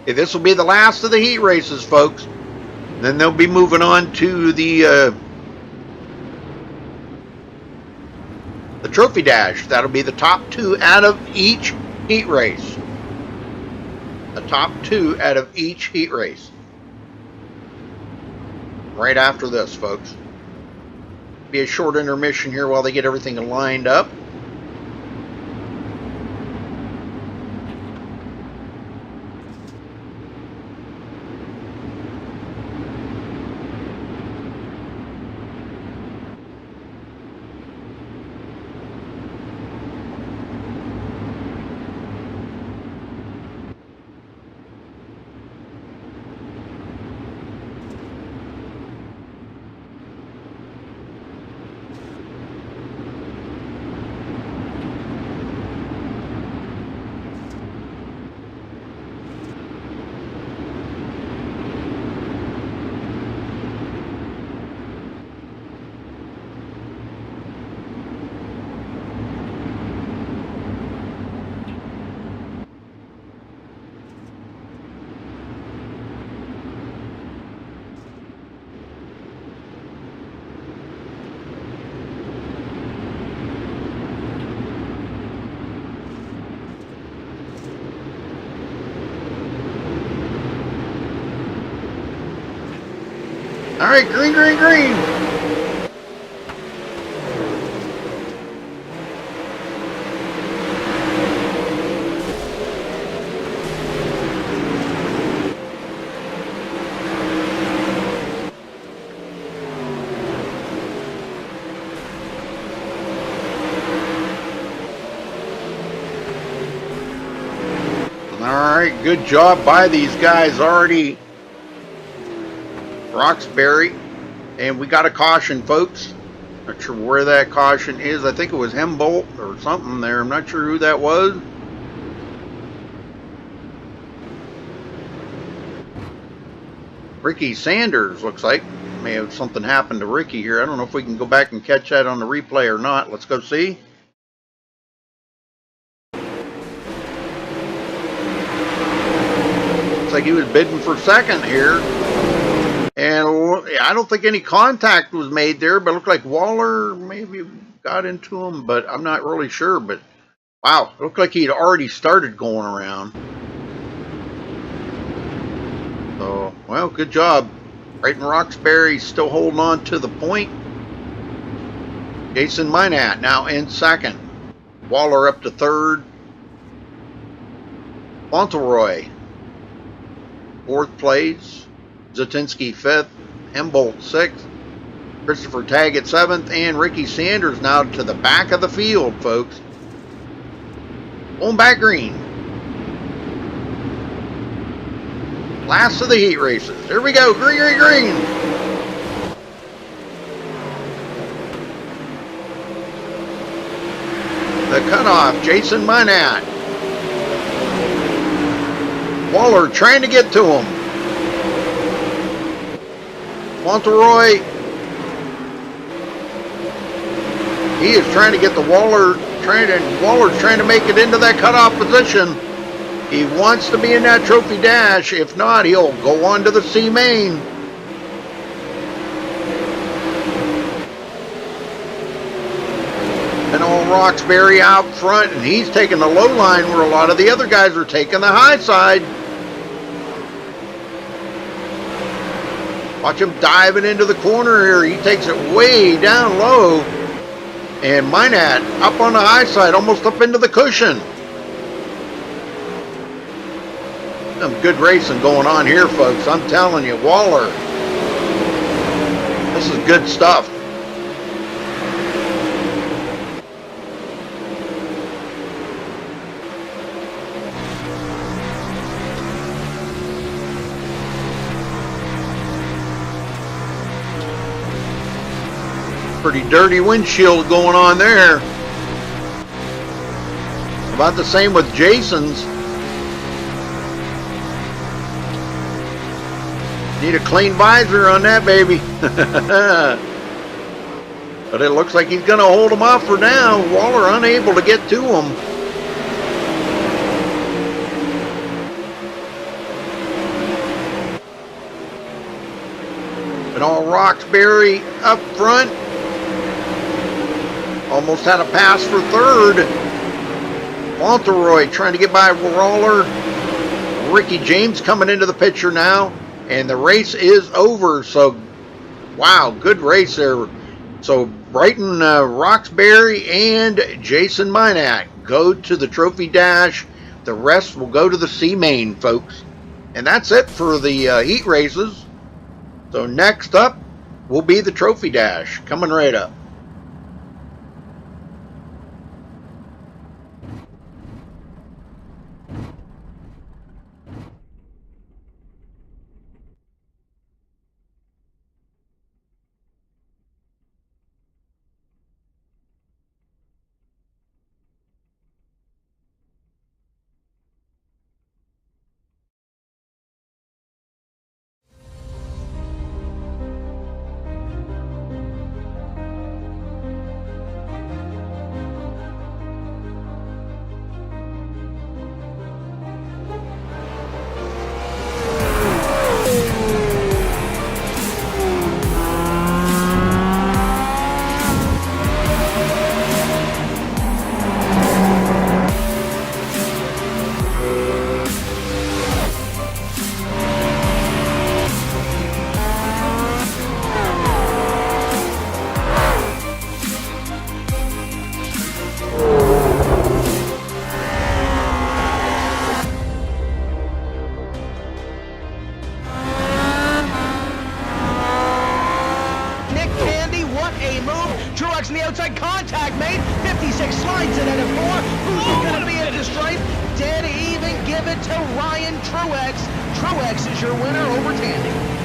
Okay, this will be the last of the heat races, folks. Then they'll be moving on to the Trophy Dash. That'll be the top 2 out of each heat race. The top 2 out of each heat race. Right after this, folks. Be a short intermission here while they get everything lined up. All right, green, green, green. All right, good job by these guys already. Roxbury, and we got a caution, folks. Not sure where that caution is. I think it was Hembold or something there. I'm not sure who that was. Ricky Sanders looks like. May have something happened to Ricky here. I don't know if we can go back and catch that on the replay or not. Let's go see. Looks like he was bidding for second here. And I don't think any contact was made there, but it looked like Waller maybe got into him, but I'm not really sure. But wow, it looked like he'd already started going around. So, well, good job. Brayton Roxbury still holding on to the point. Jason Minat now in second. Waller up to third. Fauntleroy, fourth place. Zatinsky fifth, Hembold sixth, Christopher Taggett seventh, and Ricky Sanders now to the back of the field, folks. Going back green. Last of the heat races. Here we go, green, green, green. The cutoff, Jason Minat. Waller trying to get to him. Fauntleroy, he is trying to get the Waller's trying to make it into that cutoff position. He wants to be in that trophy dash. If not, he'll go on to the C main. And old Roxbury out front, and he's taking the low line where a lot of the other guys are taking the high side. Watch him diving into the corner here. He takes it way down low. And Minat up on the high side, almost up into the cushion. Some good racing going on here, folks. I'm telling you, Waller. This is good stuff. Pretty dirty windshield going on there. About the same with Jason's. Need a clean visor on that baby. But it looks like he's going to hold him off for now. Waller unable to get to him. And all Roxbury up front. Almost had a pass for third. Fauntleroy trying to get by Waller. Ricky James coming into the picture now. And the race is over. So, wow, good race there. So, Brighton Roxbury and Jason Minat go to the trophy dash. The rest will go to the C main, folks. And that's it for the heat races. So, next up will be the trophy dash. Coming right up. Truex in the outside, contact made, 56 slides it at a 4, who's going to be at the stripe, dead even, give it to Ryan Truex. Truex is your winner over Tandy.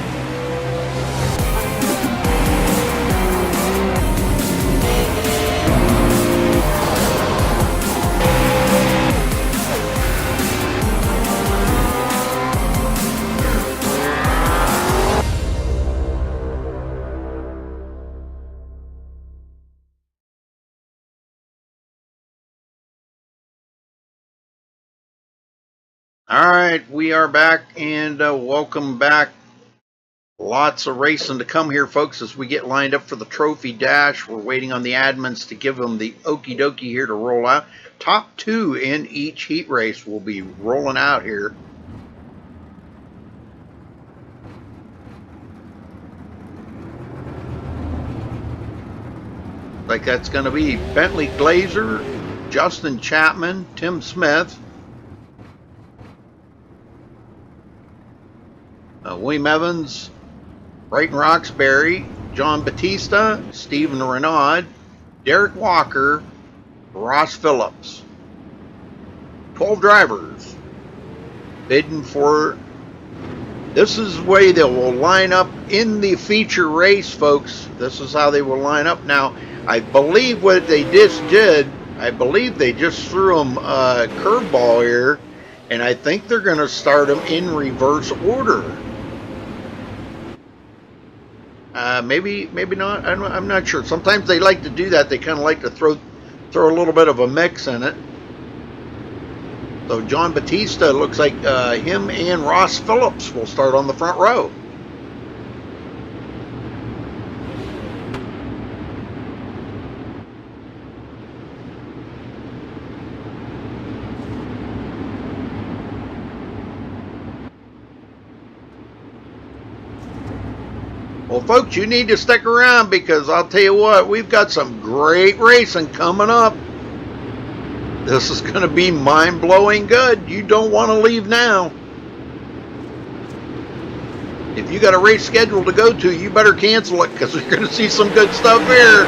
All right, we are back, and welcome back. Lots of racing to come here, folks, as we get lined up for the trophy dash. We're waiting on the admins to give them the okie dokie here to roll out. Top 2 in each heat race will be rolling out here. Like that's going to be Bentley Glazer, Justin Chapman, Tim Smith, William Evans, Brighton Roxbury, John Batista, Stephen Renaud, Derek Walker, Ross Phillips. 12 drivers bidding for. This is the way they will line up in the feature race, folks. This is how they will line up. Now, I believe what they just did, I believe they just threw them a curveball here, and I think they're going to start them in reverse order. Maybe not. I'm not sure. Sometimes they like to do that. They kind of like to throw a little bit of a mix in it. So John Batista looks like him and Ross Phillips will start on the front row. Well, folks, you need to stick around because I'll tell you what, we've got some great racing coming up. This is going to be mind-blowing good. You don't want to leave now. If you got a race schedule to go to, you better cancel it because you're going to see some good stuff here.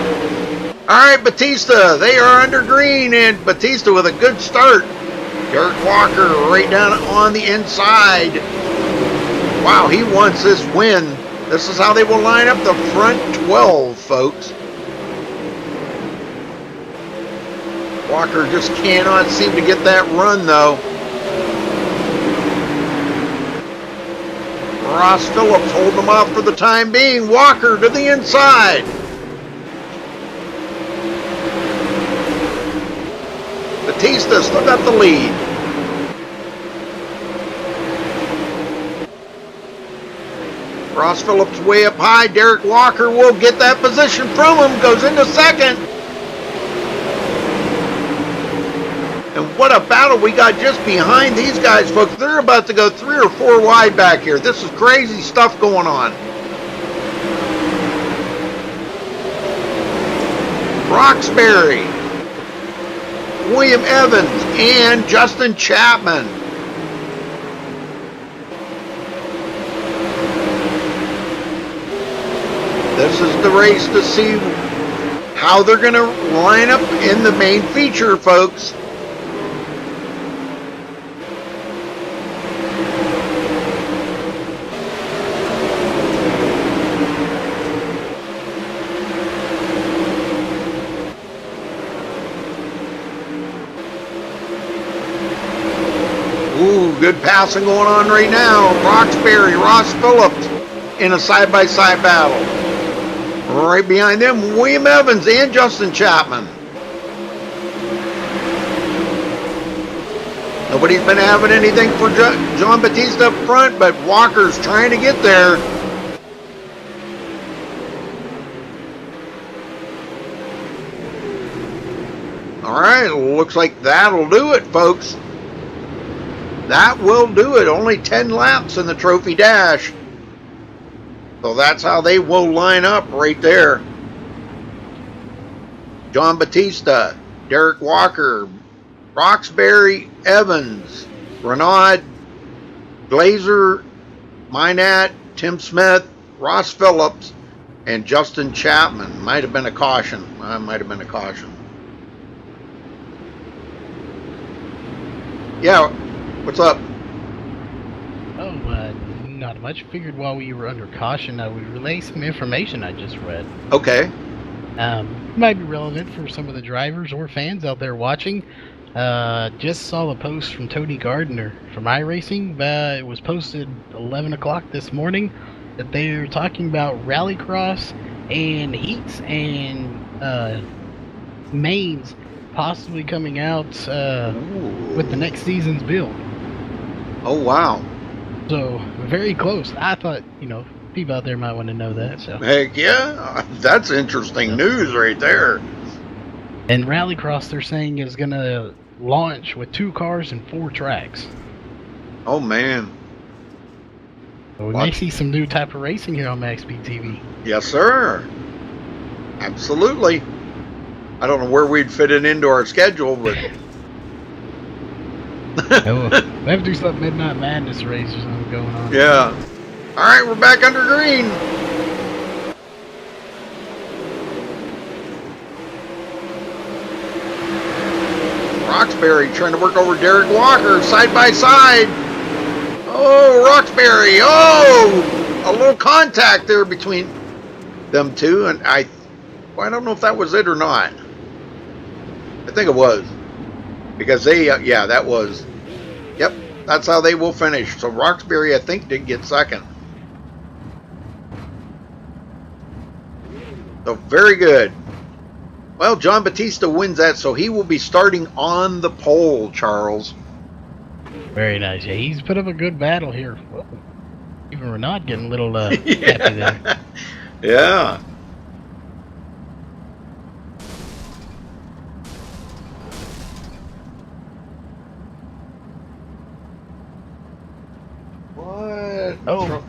All right, Batista, they are under green, and Batista with a good start. Derek Walker right down on the inside. Wow, he wants this win. This is how they will line up the front 12, folks. Walker just cannot seem to get that run, though. Ross Phillips holding them off for the time being. Walker to the inside. Batista still got the lead. Ross Phillips way up high. Derek Walker will get that position from him. Goes into second. And what a battle we got just behind these guys, folks. They're about to go 3 or 4 wide back here. This is crazy stuff going on. Roxbury, William Evans, and Justin Chapman. This is the race to see how they're going to line up in the main feature, folks. Ooh, good passing going on right now. Roxbury, Ross Phillips in a side-by-side battle. Right behind them, William Evans and Justin Chapman. Nobody's been having anything for John Batista up front, but Walker's trying to get there. All right, looks like that'll do it, folks. That will do it. Only 10 laps in the Trophy Dash. So that's how they will line up right there. John Batista, Derek Walker, Roxbury, Evans, Renaud, Glazer, Minat, Tim Smith, Ross Phillips, and Justin Chapman. Might have been a caution. Might have been a caution. Yeah, what's up? Oh, not much. Figured while we were under caution, I would relay some information I just read. Okay. Might be relevant for some of the drivers or fans out there watching. Just saw a post from Tony Gardner from iRacing. It was posted 11 o'clock this morning that they were talking about rallycross and heats and mains possibly coming out with the next season's build. Oh, wow. So, very close. I thought, people out there might want to know that. So. Heck yeah. That's interesting news right there. And Rallycross, they're saying, is going to launch with 2 cars and 4 tracks. Oh, man. So we may see some new type of racing here on MaxSpeedTV. Yes, sir. Absolutely. I don't know where we'd fit it into our schedule, but... We have to do some Midnight Madness race or something going on. Yeah. All right, we're back under green. Roxbury trying to work over Derek Walker side by side. Oh, Roxbury. Oh, a little contact there between them two. And I don't know if that was it or not. I think it was. Because they, yeah, that was. Yep, that's how they will finish. So Roxbury, I think, did get second. So very good. Well, John Batista wins that, so he will be starting on the pole, Charles. Very nice. Yeah, he's put up a good battle here. Whoa. Even Renaud getting a little happy there. Yeah. What? Oh.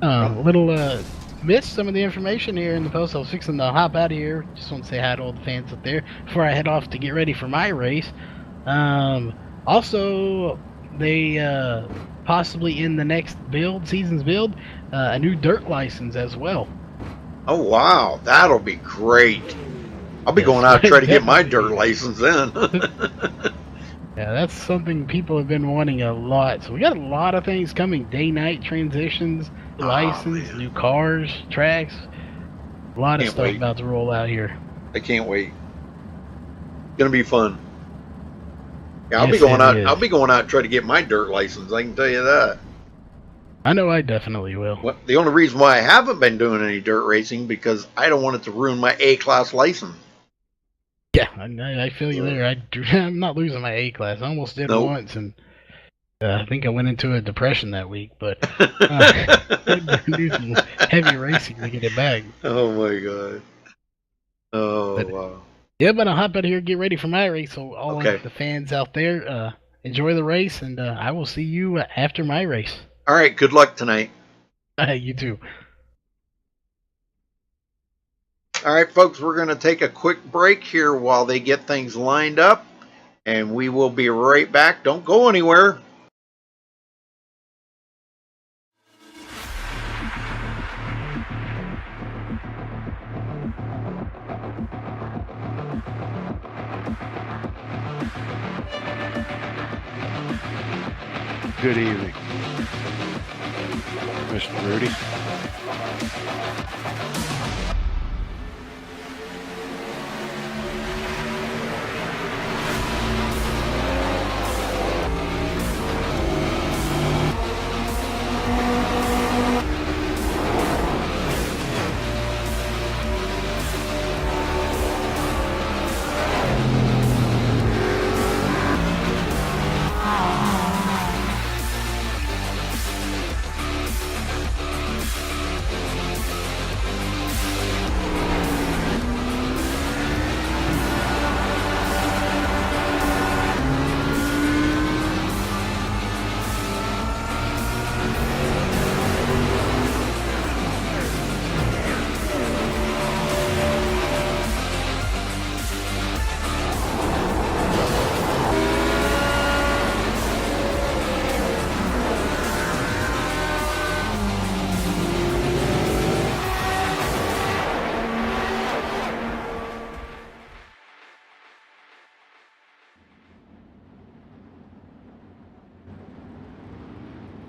A little missed some of the information here in the post. I was fixing to hop out of here. Just want to say hi to all the fans up there before I head off to get ready for my race. Also, they possibly in the next season's build, a new dirt license as well. Oh, wow. That'll be great. I'll be Yes, going out to try to get my definitely. dirt license then. Yeah, that's something people have been wanting a lot. So we got a lot of things coming. Day-night transitions, license, man. new cars, tracks. A lot of Can't stuff wait. about to roll out here. I can't wait. It's gonna be fun. Yeah, I'll be Yes, going it out. is. I'll be going out to try to get my dirt license. I can tell you that. I know I definitely will. Well, the only reason why I haven't been doing any dirt racing because I don't want it to ruin my A-class license. Yeah, I feel you there. I'm not losing my A class. I almost did Nope. once, and I think I went into a depression that week. But I had to do some heavy racing to get it back. Oh my god. Oh But wow. yeah, but I'll hop out of here, get ready for my race. So all Okay. of the fans out there, enjoy the race, and I will see you after my race. All right. Good luck tonight. You too. All right, folks. We're gonna take a quick break here while they get things lined up, and we will be right back. Don't go anywhere. Good evening, Mr. Rudy.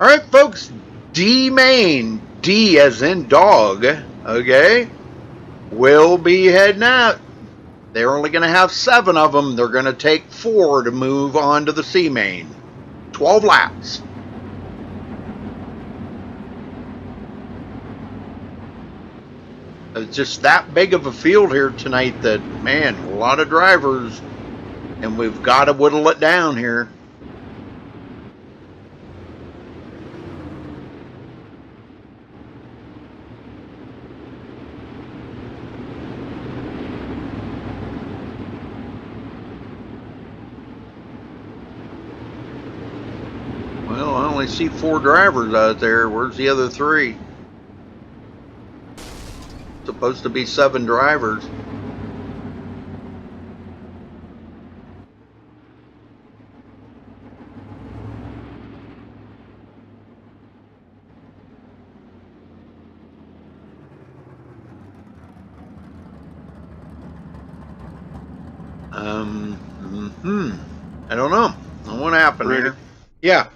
All right, folks. D main, D as in dog. Okay, will be heading out. They're only going to have 7 of them. They're going to take 4 to move on to the C main. 12 laps. It's just that big of a field here tonight that, man, a lot of drivers, and we've got to whittle it down here. Well, I only see 4 drivers out there. Where's the other 3? Supposed to be 7 drivers. I don't know. What happened Rudy. here? Yeah.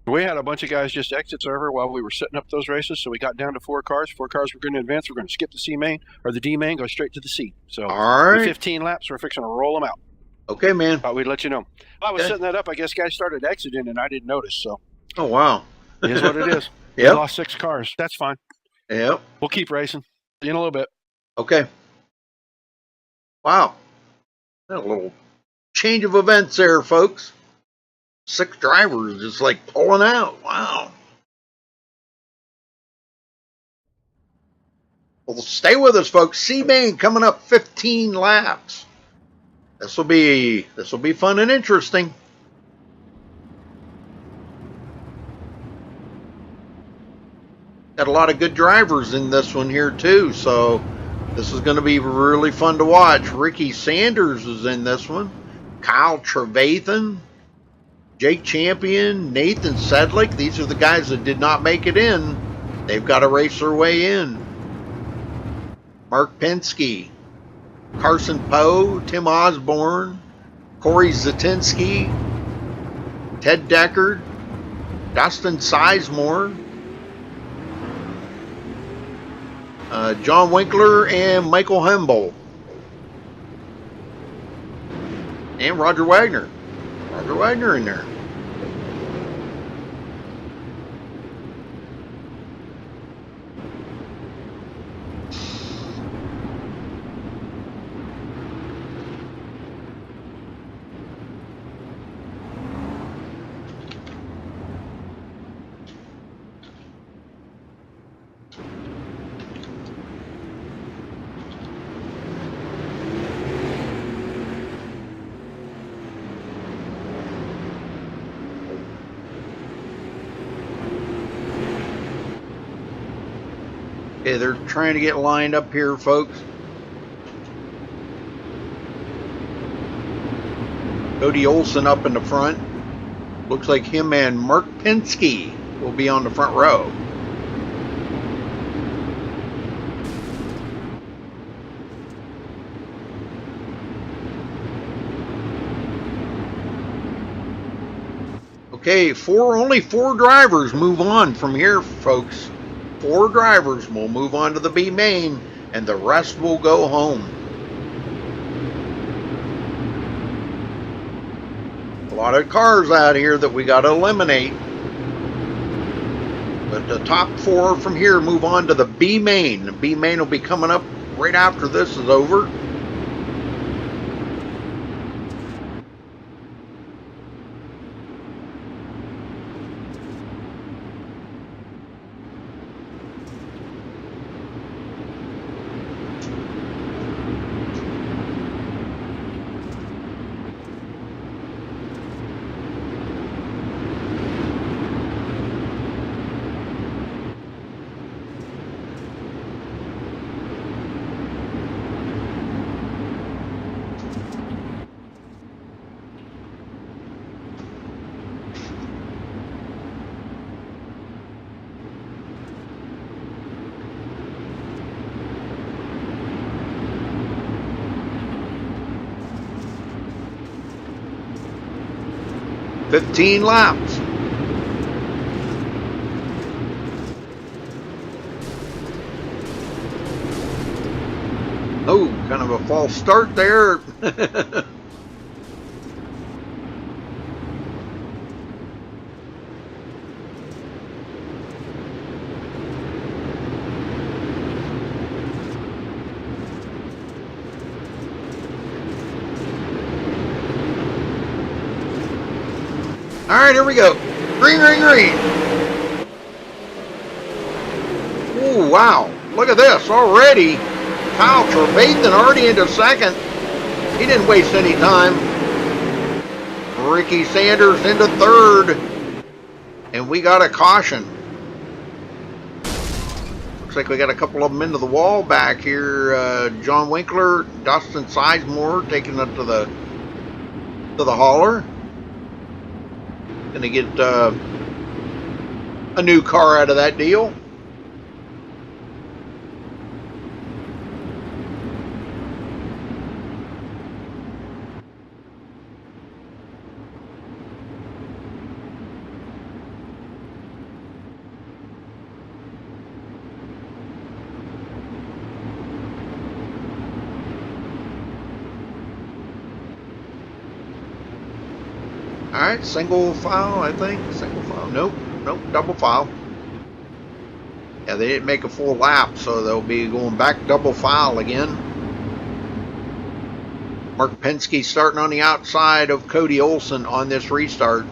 We had a bunch of guys just exit server while we were setting up those races, so we got down to 4 cars. 4 cars were going to advance. We're going to skip the C main or the D main, go straight to the C. So All right. 15 laps, we're fixing to roll them out. Okay, man. Thought we'd let you know. I was Okay. setting that up. I guess guys started exiting, and I didn't notice. So Oh, wow. it is what it is. We Yep. lost 6 cars. That's fine. Yep. We'll keep racing. See you in a little bit. Okay. Wow. A little change of events there, folks. 6 drivers just like pulling out. Wow. Well, stay with us, folks. C-Main coming up 15 laps. This will be fun and interesting. Got a lot of good drivers in this one here too, so this is going to be really fun to watch. Ricky Sanders is in this one. Kyle Trevathan, Jake Champion, Nathan Sedlick. These are the guys that did not make it in. They've got to race their way in. Mark Penske, Carson Poe, Tim Osborne, Corey Zatinsky, Ted Deckard, Dustin Sizemore, John Winkler, and Michael Hemble. And Roger Wagner. Roger Wagner in there. Okay, they're trying to get lined up here, folks. Cody Olsen up in the front. Looks like him and Mark Penske will be on the front row. Okay, only four drivers move on from here, folks. 4 drivers will move on to the B main, and the rest will go home. A lot of cars out here that we got to eliminate. But the top 4 from here move on to the B main. The B main will be coming up right after this is over. $15 laps. Oh, kind of a false start there. All right, here we go. Green, green, green. Oh, wow. Look at this already. Kyle Trevathan already into second. He didn't waste any time. Ricky Sanders into third. And we got a caution. Looks like we got a couple of them into the wall back here. John Winkler, Dustin Sizemore taking it to the hauler. Gonna get a new car out of that deal. Alright, single file, I think. Single file. Nope, double file. Yeah, they didn't make a full lap, so they'll be going back double file again. Mark Penske starting on the outside of Cody Olsen on this restart.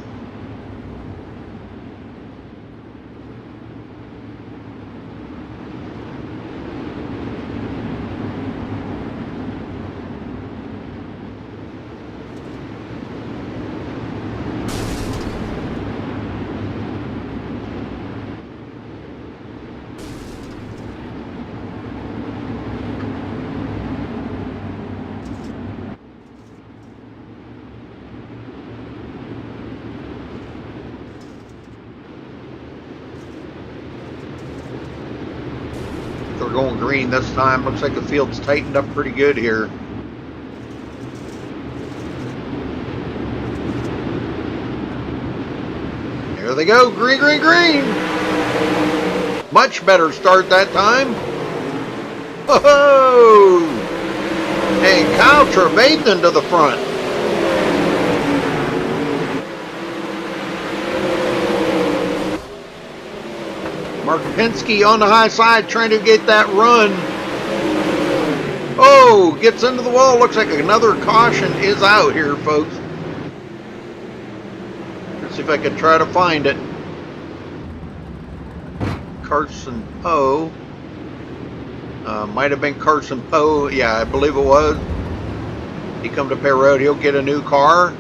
going green this time. Looks like the field's tightened up pretty good here. There they go, green, green, green. Much better start that time. Whoa! And Kyle Trevathan to the front. Mark Penske on the high side trying to get that run. Oh, gets into the wall. Looks like another caution is out here, folks. Let's see if I can try to find it. Carson Poe. Might have been Carson Poe. Yeah, I believe it was. He come to Pear Road. He'll get a new car.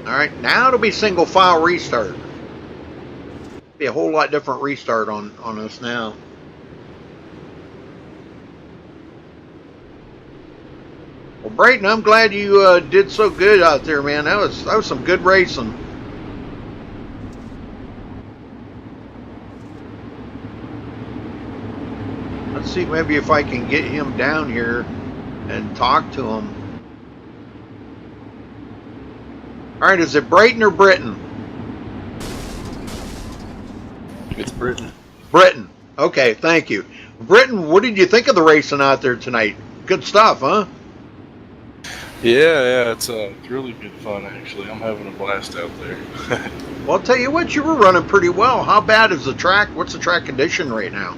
All right, now it'll be single file restart. Be a whole lot different restart on us now. Well, Brayton, I'm glad you did so good out there, man. That was some good racing. Let's see maybe if I can get him down here and talk to him. All right, is it Brayton or Britton? It's Britton. Britton. Okay, thank you. Britton, what did you think of the racing out there tonight? Good stuff, huh? Yeah, it's really good fun, actually. I'm having a blast out there. Well, I'll tell you what, you were running pretty well. How bad is the track? What's the track condition right now?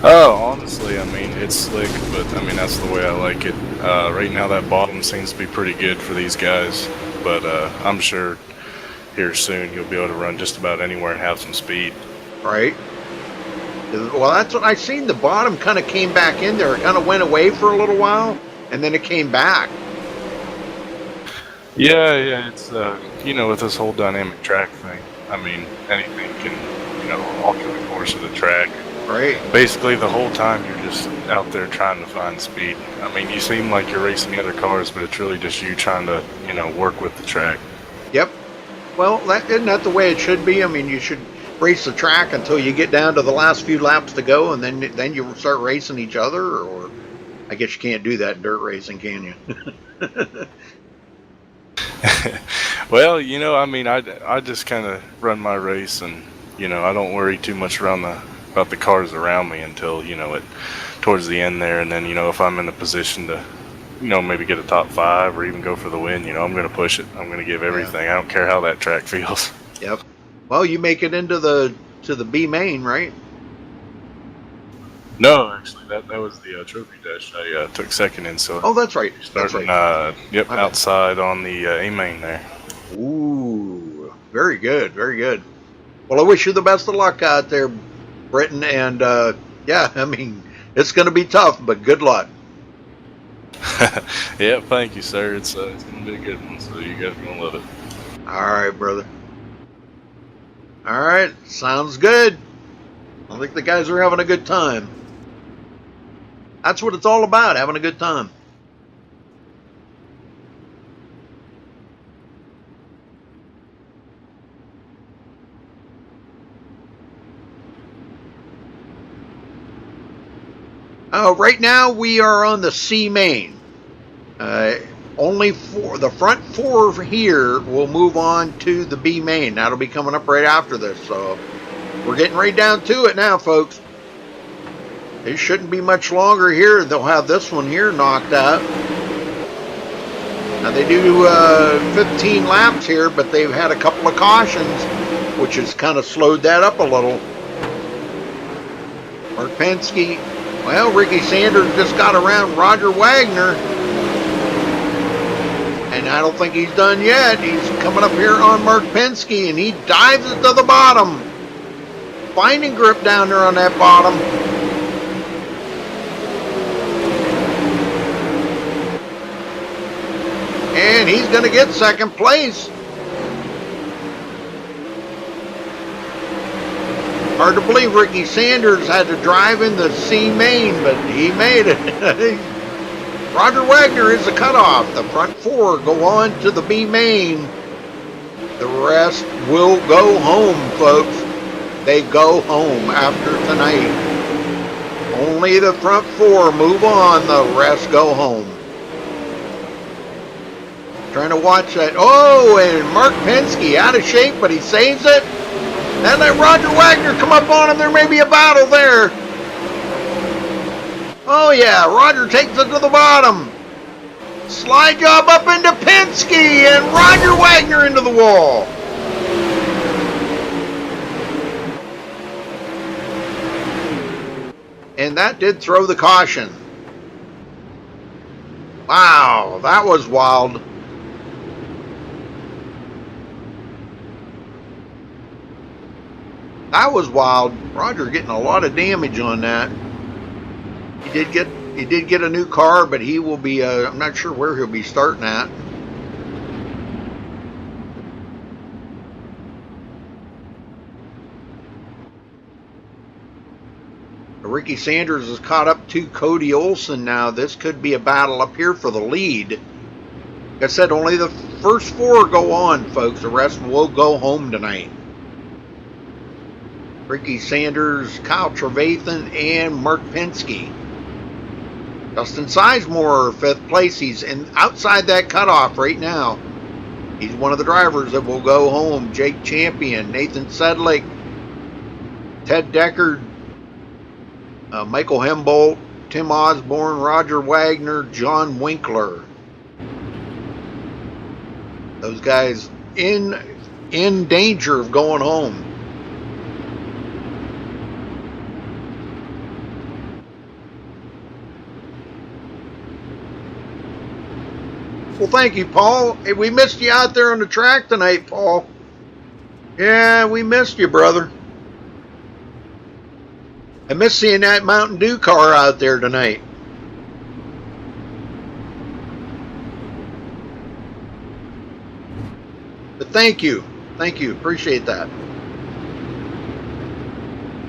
Oh, honestly, I mean, it's slick, but I mean, that's the way I like it. Right now, that bottom seems to be pretty good for these guys, but I'm sure here soon you'll be able to run just about anywhere and have some speed. Right. Well, that's what I seen. The bottom kind of came back in there. It kind of went away for a little while, and then it came back. Yeah, it's, you know, with this whole dynamic track thing, I mean, anything can, you know, alter the course of the track. Right. Basically, the whole time you're just out there trying to find speed. I mean, you seem like you're racing the other cars, but it's really just you trying to, you know, work with the track. Yep. Well, isn't that the way it should be? I mean, you should race the track until you get down to the last few laps to go, and then you start racing each other. Or I guess you can't do that in dirt racing, can you? Well, you know, I mean, I just kind of run my race, and you know, I don't worry too much about the cars around me until, you know, towards the end there, and then, you know, if I'm in a position to, you know, maybe get a top 5 or even go for the win, you know, I'm going to push it. I'm going to give everything. Yeah. I don't care how that track feels. Yep. Well, you make it into the B main, right? No, actually, that was the trophy dash. I took second in, so. Oh, that's right. Starting, that's right. Yep, outside on the A main there. Ooh, very good, very good. Well, I wish you the best of luck out there, Britton, and yeah, I mean, it's going to be tough, but good luck. Yeah, thank you, sir. It's going to be a good one, so you guys are going to love it. All right, brother. All right, sounds good. I think the guys are having a good time. That's what it's all about, having a good time. Right now we are on the C main. Only the front 4 here will move on to the B main. That'll be coming up right after this. So we're getting right down to it now, folks. It shouldn't be much longer here. They'll have this one here knocked out. Now they do 15 laps here, but they've had a couple of cautions, which has kind of slowed that up a little. Mark Penske. Well, Ricky Sanders just got around Roger Wagner. And I don't think he's done yet. He's coming up here on Mark Penske, and he dives it to the bottom. Finding grip down there on that bottom. And he's going to get second place. Hard to believe Ricky Sanders had to drive in the C main, but he made it. Roger Wagner is the cutoff. The front 4 go on to the B main. rest will go home, folks. They go home after tonight. Only the front four move on. The rest go home. Trying to watch that. Oh, and Mark Penske out of shape, but he saves it. And let Roger Wagner come up on him. There may be a battle there. Oh, yeah. Roger takes it to the bottom. Slide job up into Penske and Roger Wagner into the wall. And that did throw the caution. Wow, that was wild. That was wild. Roger getting a lot of damage on that. He did get a new car, but he will be I'm not sure where he'll be starting at. Ricky Sanders is caught up to Cody Olsen now. This could be a battle up here for the lead. Like I said, only the first four go on, folks. The rest will go home tonight. Ricky Sanders, Kyle Trevathan, and Mark Penske. Dustin Sizemore, 5th place. He's outside that cutoff right now. He's one of the drivers that will go home. Jake Champion, Nathan Sedlick, Ted Deckard, Michael Hembolt, Tim Osborne, Roger Wagner, John Winkler. Those guys in danger of going home. Well, thank you, Paul. Hey, we missed you out there on the track tonight, Paul. Yeah, we missed you, brother. I missed seeing that Mountain Dew car out there tonight. But thank you. Thank you. Appreciate that.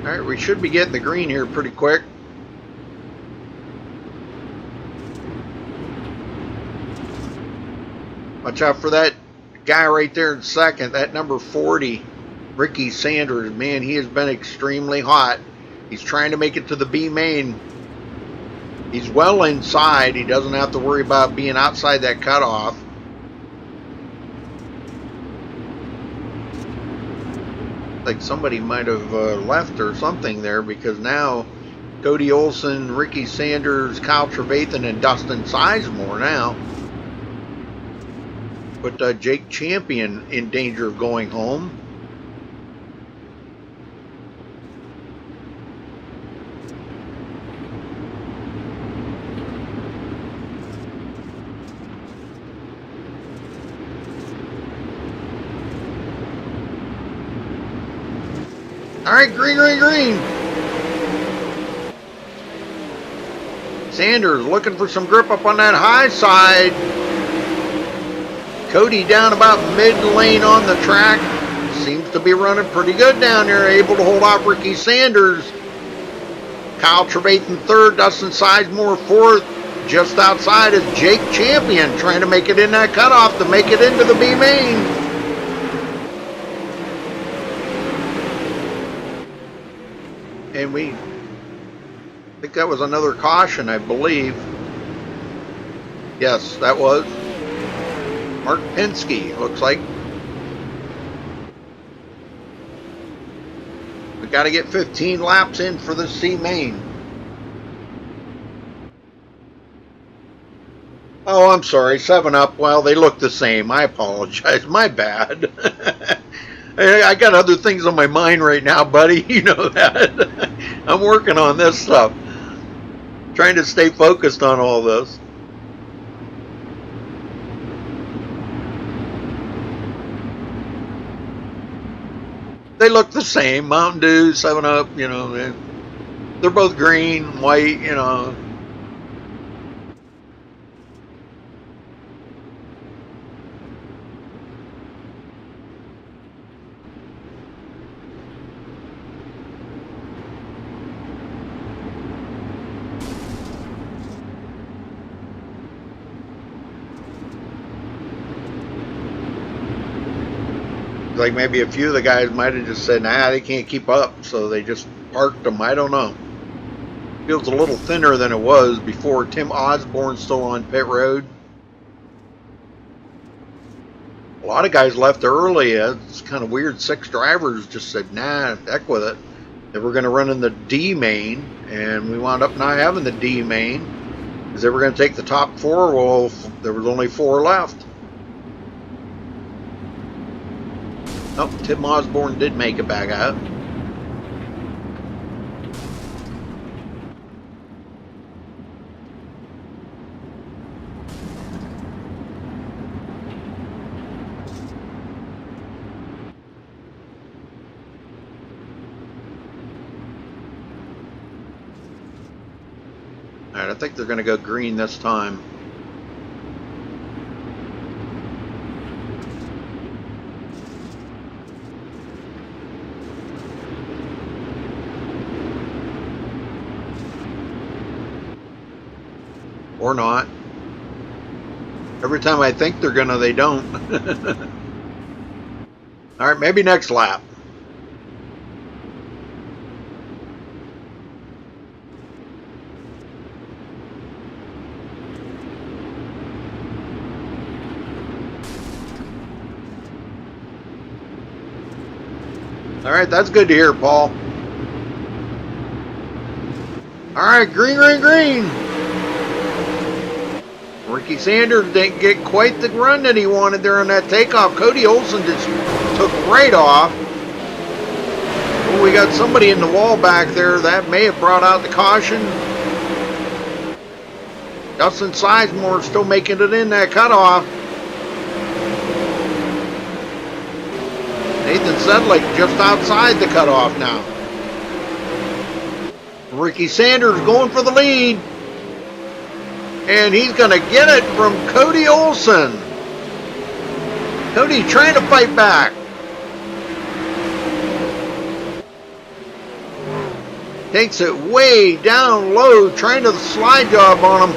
All right, we should be getting the green here pretty quick. Watch out for that guy right there in second, that number 40, Ricky Sanders. Man, he has been extremely hot. He's trying to make it to the B main. He's well inside. He doesn't have to worry about being outside that cutoff. Like somebody might have left or something there, because now Cody Olsen, Ricky Sanders, Kyle Trevathan, and Dustin Sizemore now. But Jake Champion in danger of going home. All right, green, green, green. Sanders looking for some grip up on that high side. Cody down about mid-lane on the track. Seems to be running pretty good down there, able to hold off Ricky Sanders. Kyle Trevathan 3rd, Dustin Sizemore 4th. Just outside is Jake Champion, trying to make it in that cutoff to make it into the B main. And I think that was another caution, I believe. Yes, that was. Mark Penske, looks like. We got to get 15 laps in for the C main. Oh, I'm sorry, 7-Up. Well, they look the same. I apologize. My bad. I got other things on my mind right now, buddy. You know that. I'm working on this stuff. Trying to stay focused on all this. They look the same. Mountain Dew, 7-Up, you know. They're both green, white, you know. Like maybe a few of the guys might have just said, nah, they can't keep up, so they just parked them. I don't know. Feels a little thinner than it was before. Tim Osborne's still on pit road. A lot of guys left early. It's kind of weird. 6 drivers just said, nah, heck with it. They were going to run in the D main, and we wound up not having the D main because they were going to take the top 4. Well, there was only 4 left. Oh, Tim Osborne did make it back out. All right, I think they're going to go green this time. Or not. Every time I think they're gonna, they don't. All right, maybe next lap. All right, that's good to hear, Paul. All right, green, green, green. Ricky Sanders didn't get quite the run that he wanted there on that takeoff. Cody Olsen just took right off. Oh, we got somebody in the wall back there. That may have brought out the caution. Dustin Sizemore still making it in that cutoff. Nathan Sedlick just outside the cutoff now. Ricky Sanders going for the lead. And he's going to get it from Cody Olsen. Cody trying to fight back. Takes it way down low, trying to slide job on him.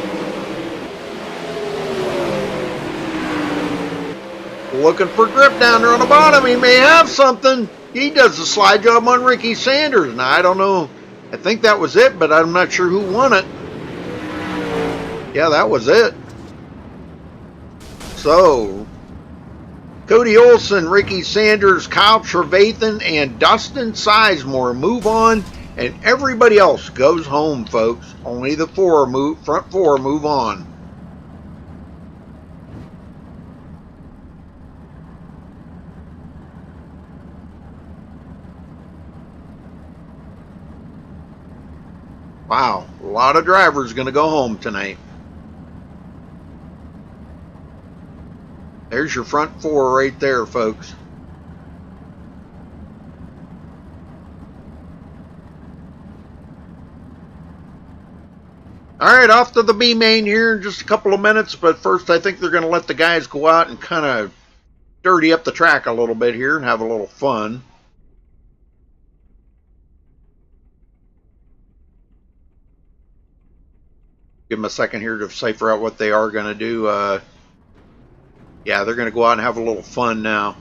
Looking for grip down there on the bottom. He may have something. He does the slide job on Ricky Sanders. Now, I don't know. I think that was it, but I'm not sure who won it. Yeah, that was it. So, Cody Olsen, Ricky Sanders, Kyle Trevathan, and Dustin Sizemore move on, and everybody else goes home, folks. Only the front four move on. Wow, a lot of drivers going to go home tonight. There's your front 4 right there, folks. All right, off to the B main here in just a couple of minutes, but first I think they're going to let the guys go out and kind of dirty up the track a little bit here and have a little fun. Give them a second here to cipher out what they are going to do. Yeah, they're going to go out and have a little fun now.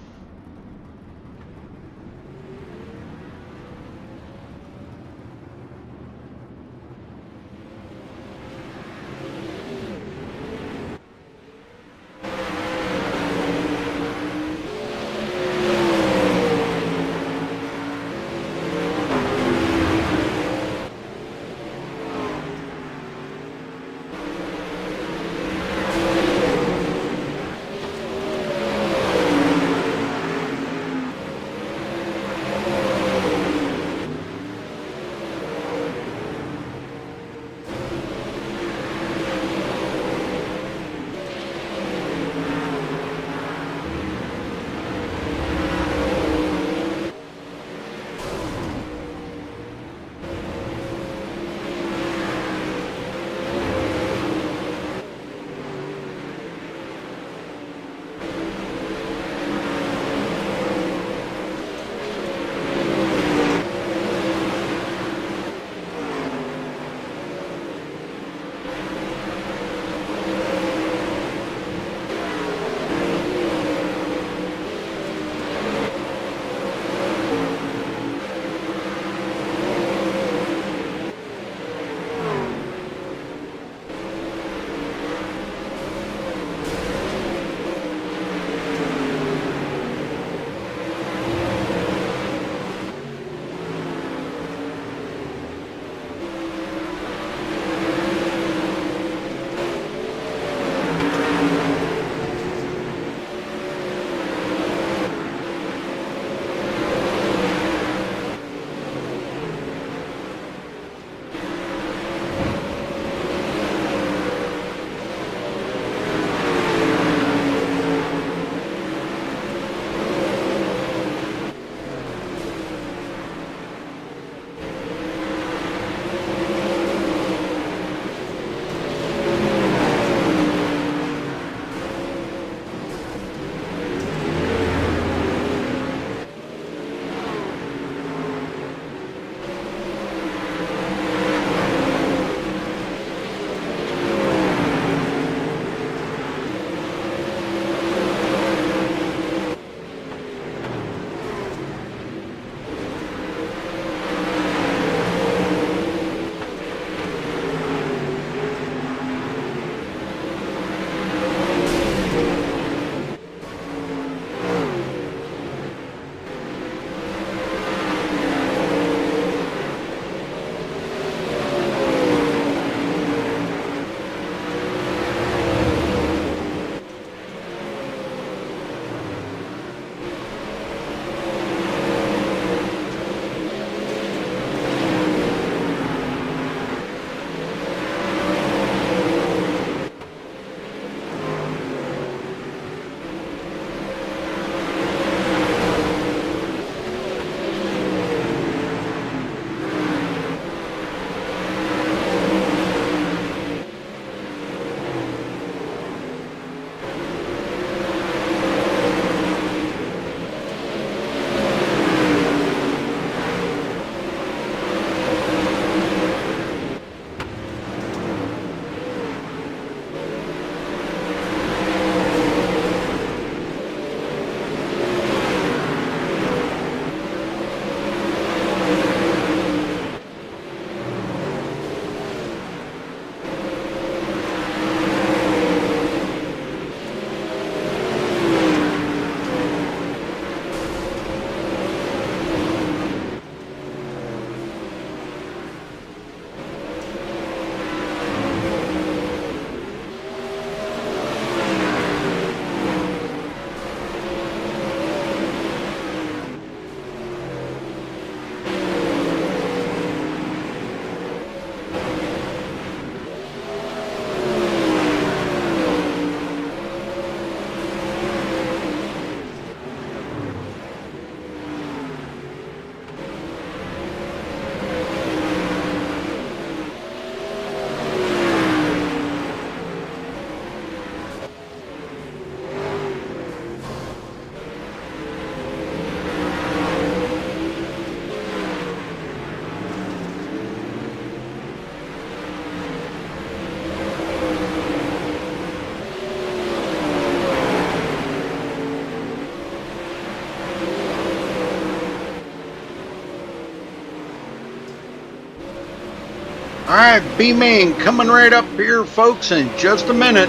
All right, B-Main coming right up here, folks, in just a minute.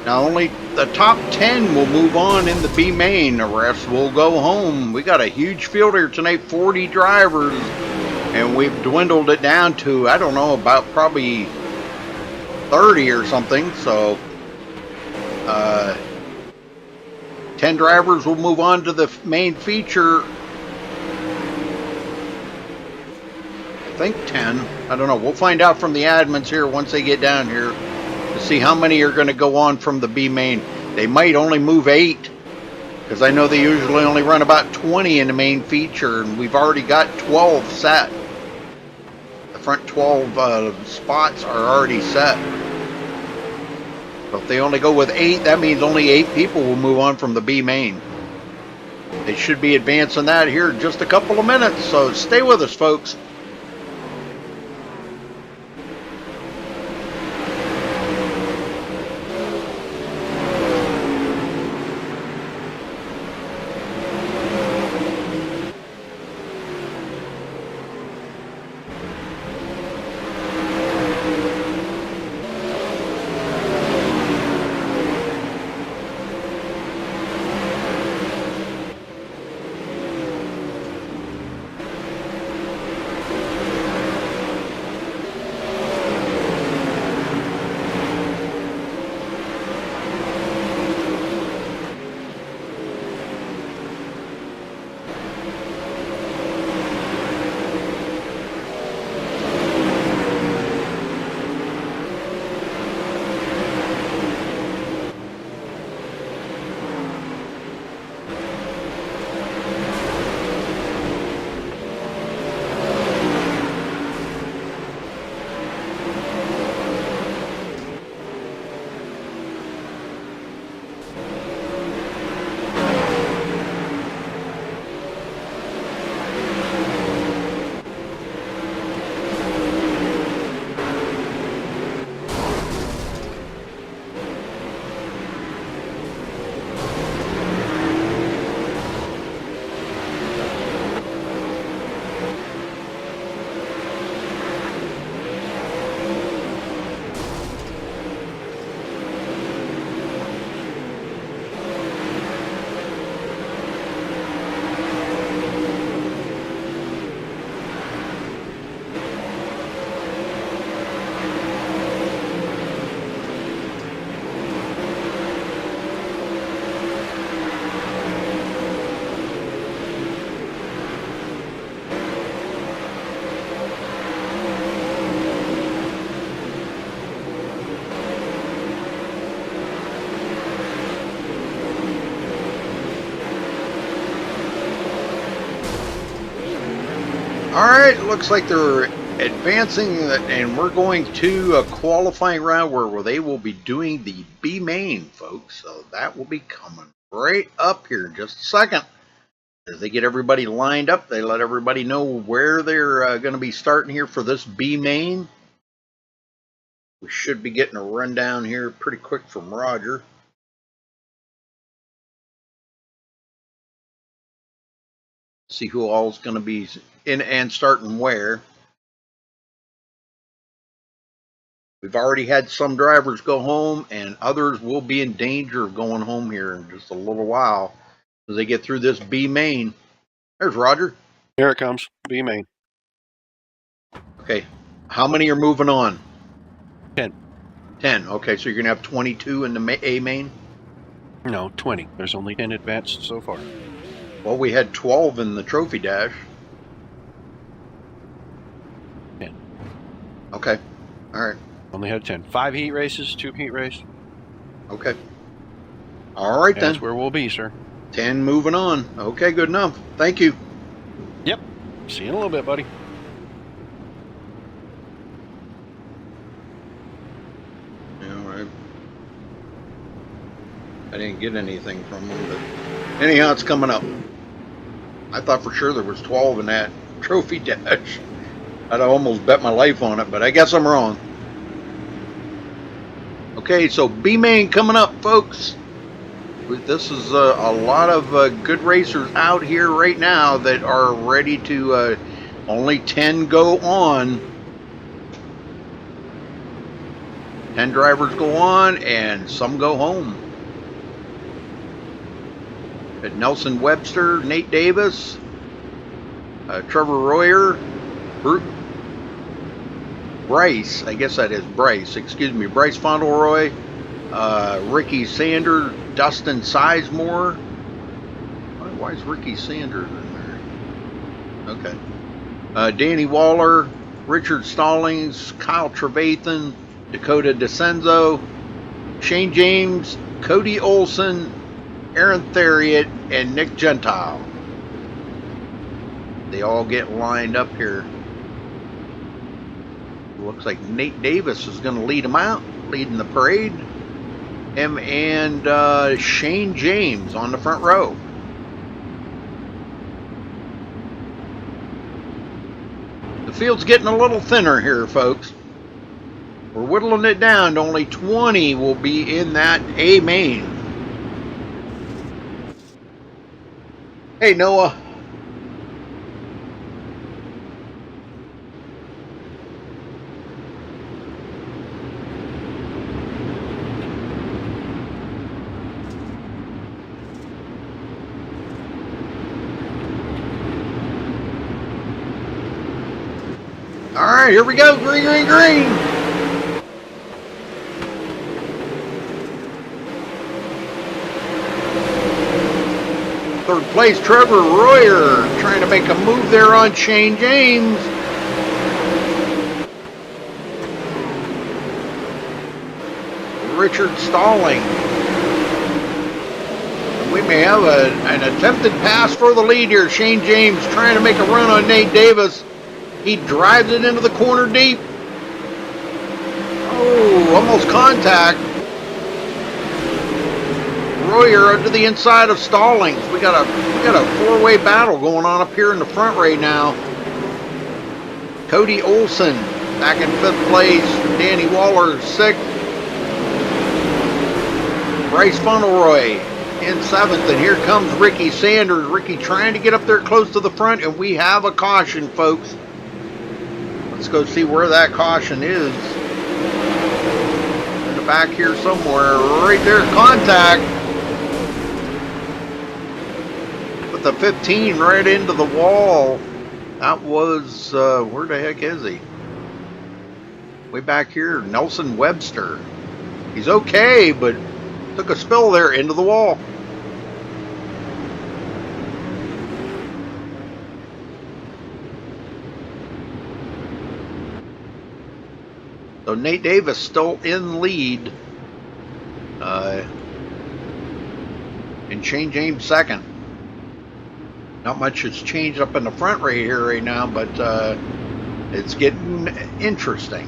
Now, only the top 10 will move on in the B-Main. The rest will go home. We got a huge field here tonight, 40 drivers, and we've dwindled it down to, I don't know, about probably 30 or something. So, 10 drivers will move on to the main feature. I think 10. I don't know. We'll find out from the admins here once they get down here to see how many are going to go on from the B main. They might only move 8, because I know they usually only run about 20 in the main feature, and we've already got 12 set. The front 12 spots are already set. So if they only go with 8, that means only 8 people will move on from the B main. They should be advancing that here in just a couple of minutes, so stay with us, folks. Alright, looks like they're advancing, and we're going to a qualifying round where they will be doing the B main, folks. So that will be coming right up here in just a second. As they get everybody lined up, they let everybody know where they're going to be starting here for this B main. We should be getting a rundown here pretty quick from Roger. See who all's going to be in and starting where. We've already had some drivers go home, and others will be in danger of going home here in just a little while as they get through this B main. There's Roger. Here it comes, B main. Okay, how many are moving on? 10. 10. Okay, so you're going to have 22 in the A main? No, 20. There's only 10 advanced so far. Well, we had 12 in the trophy dash. 10. Okay, all right. Only had 10. 5 heat races, 2 heat race. Okay. All right, then. That's where we'll be, sir. 10 moving on. Okay, good enough. Thank you. Yep. See you in a little bit, buddy. All right. I didn't get anything from them, but anyhow, it's coming up. I thought for sure there was 12 in that trophy dash. I'd almost bet my life on it, but I guess I'm wrong. Okay, so B main coming up, folks. This is a lot of good racers out here right now that are ready to Only 10 go on. 10 drivers go on, and some go home. At Nelson Webster, Nate Davis, Trevor Royer, Bryce, I guess that is Bryce, excuse me, Bryce Fauntleroy, Ricky Sanders, Dustin Sizemore. Why is Ricky Sanders in there? Okay. Danny Waller, Richard Stallings, Kyle Trevathan, Dakota DeCenzo, Shane James, Cody Olson, Aaron Theriot, and Nick Gentile. They all get lined up here. Looks like Nate Davis is going to lead them out, leading the parade. Him and Shane James on the front row. The field's getting a little thinner here, folks. We're whittling it down to only 20 will be in that A main. Hey, Noah. All right, here we go. Green, green, green. Third place, Trevor Royer trying to make a move there on Shane James. Richard Stalling. We may have an attempted pass for the lead here. Shane James trying to make a run on Nate Davis. He drives it into the corner deep. Oh, almost contact. Royer to the inside of Stallings. We got a four-way battle going on up here in the front right now. Cody Olson back in 5th place. Danny Waller 6th. Bryce Fauntleroy in 7th, and here comes Ricky Sanders. Ricky trying to get up there close to the front, and we have a caution, folks. Let's go see where that caution is. In the back here somewhere. Right there, contact. With the 15 right into the wall. That was, where the heck is he? Way back here, Nelson Webster. He's okay, but took a spill there into the wall. So Nate Davis still in lead. And Shane James second. Not much has changed up in the front right here right now, but it's getting interesting.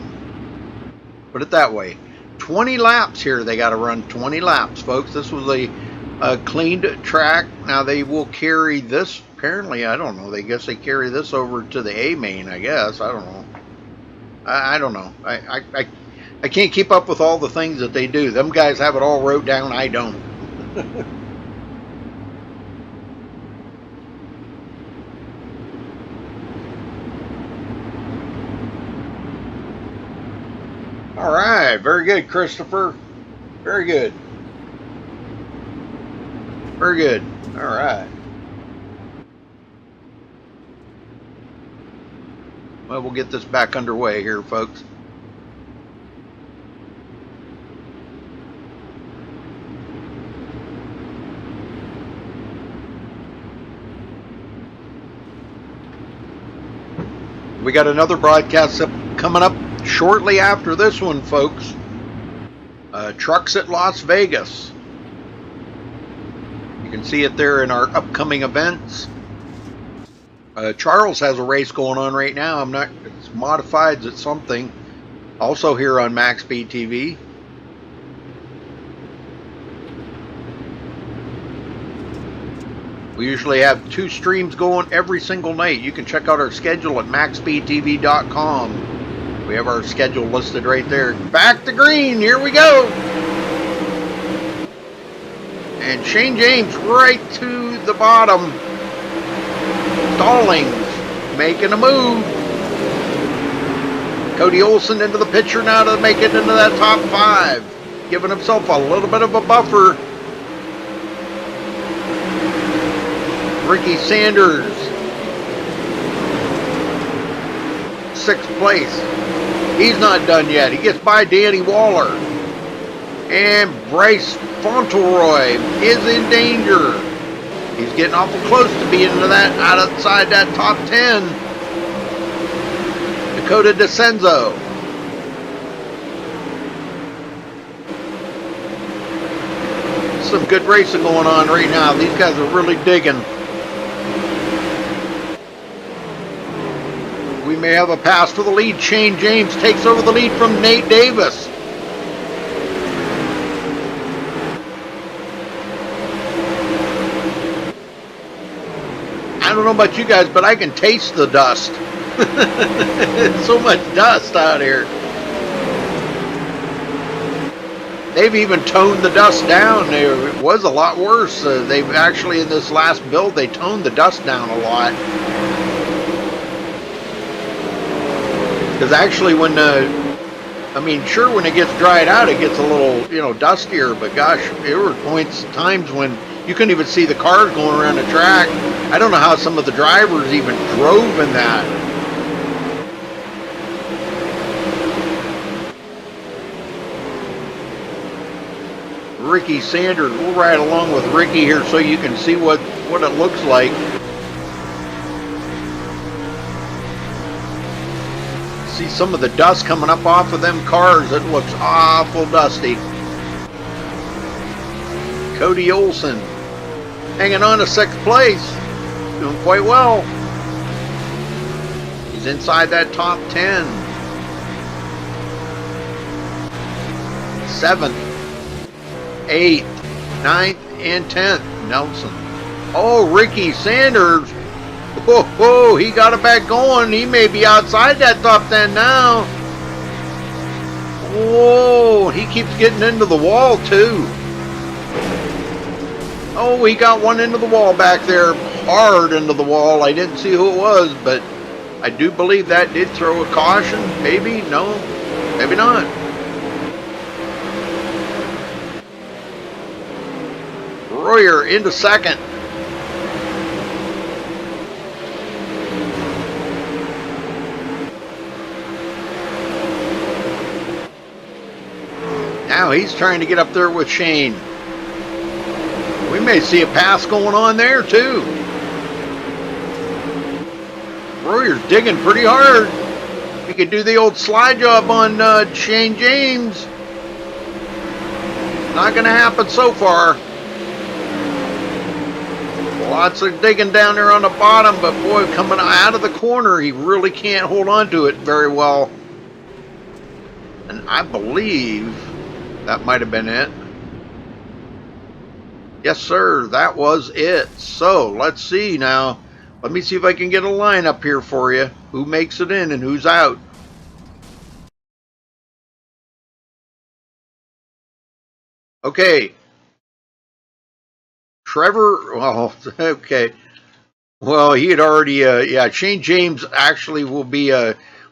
Put it that way. 20 laps here. They got to run 20 laps, folks. This was a cleaned track. Now they will carry this. Apparently, I don't know. They guess they carry this over to the A main, I guess. I don't know. I don't know. I can't keep up with all the things that they do. Them guys have it all wrote down. I don't. All right. Very good, Christopher. Very good. Very good. All right. Well, we'll get this back underway here, folks. We got another broadcast coming up shortly after this one, folks. Trucks at Las Vegas. You can see it there in our upcoming events. Charles has a race going on right now. It's modifieds at something. Also here on MaxSpeedTV. We usually have 2 streams going every single night. You can check out our schedule at MaxSpeedTV.com. We have our schedule listed right there. Back to green. Here we go. And Shane James right to the bottom. Stallings making a move. Cody Olsen into the picture now to make it into that top 5, giving himself a little bit of a buffer. Ricky Sanders, 6th place. He's not done yet. He gets by Danny Waller. And Bryce Fauntleroy is in danger. He's getting awful close to being into that, outside that top 10. Dakota DeCenzo. Some good racing going on right now. These guys are really digging. We may have a pass for the lead. Shane James takes over the lead from Nate Davis. I don't know about you guys, but I can taste the dust. So much dust out here. They've even toned the dust down. It was a lot worse. They've actually, in this last build, they toned the dust down a lot. Because actually when, sure, when it gets dried out, it gets a little, dustier. But gosh, there were times when you couldn't even see the cars going around the track. I don't know how some of the drivers even drove in that. Ricky Sanders, we'll ride along with Ricky here so you can see what it looks like. See some of the dust coming up off of them cars. It looks awful dusty. Cody Olsen hanging on to 6th place. Doing quite well. He's inside that top 10. 7th, 8th, 9th, and 10th. Nelson. Oh, Ricky Sanders. Whoa, he got it back going. He may be outside that top 10 now. Whoa, he keeps getting into the wall too. Oh, he got one into the wall back there. Hard into the wall. I didn't see who it was, but I do believe that did throw a caution. Maybe, no, maybe not. Royer into 2nd. Now he's trying to get up there with Shane. We may see a pass going on there too. Royer's digging pretty hard. He could do the old slide job on Shane James. Not going to happen so far. Lots of digging down there on the bottom, but boy, coming out of the corner, he really can't hold on to it very well. And I believe that might have been it. Yes, sir, that was it. So, let's see now. Let me see if I can get a line up here for you. Who makes it in and who's out. Okay. Trevor, well, okay. Well, he had already, Shane James actually will be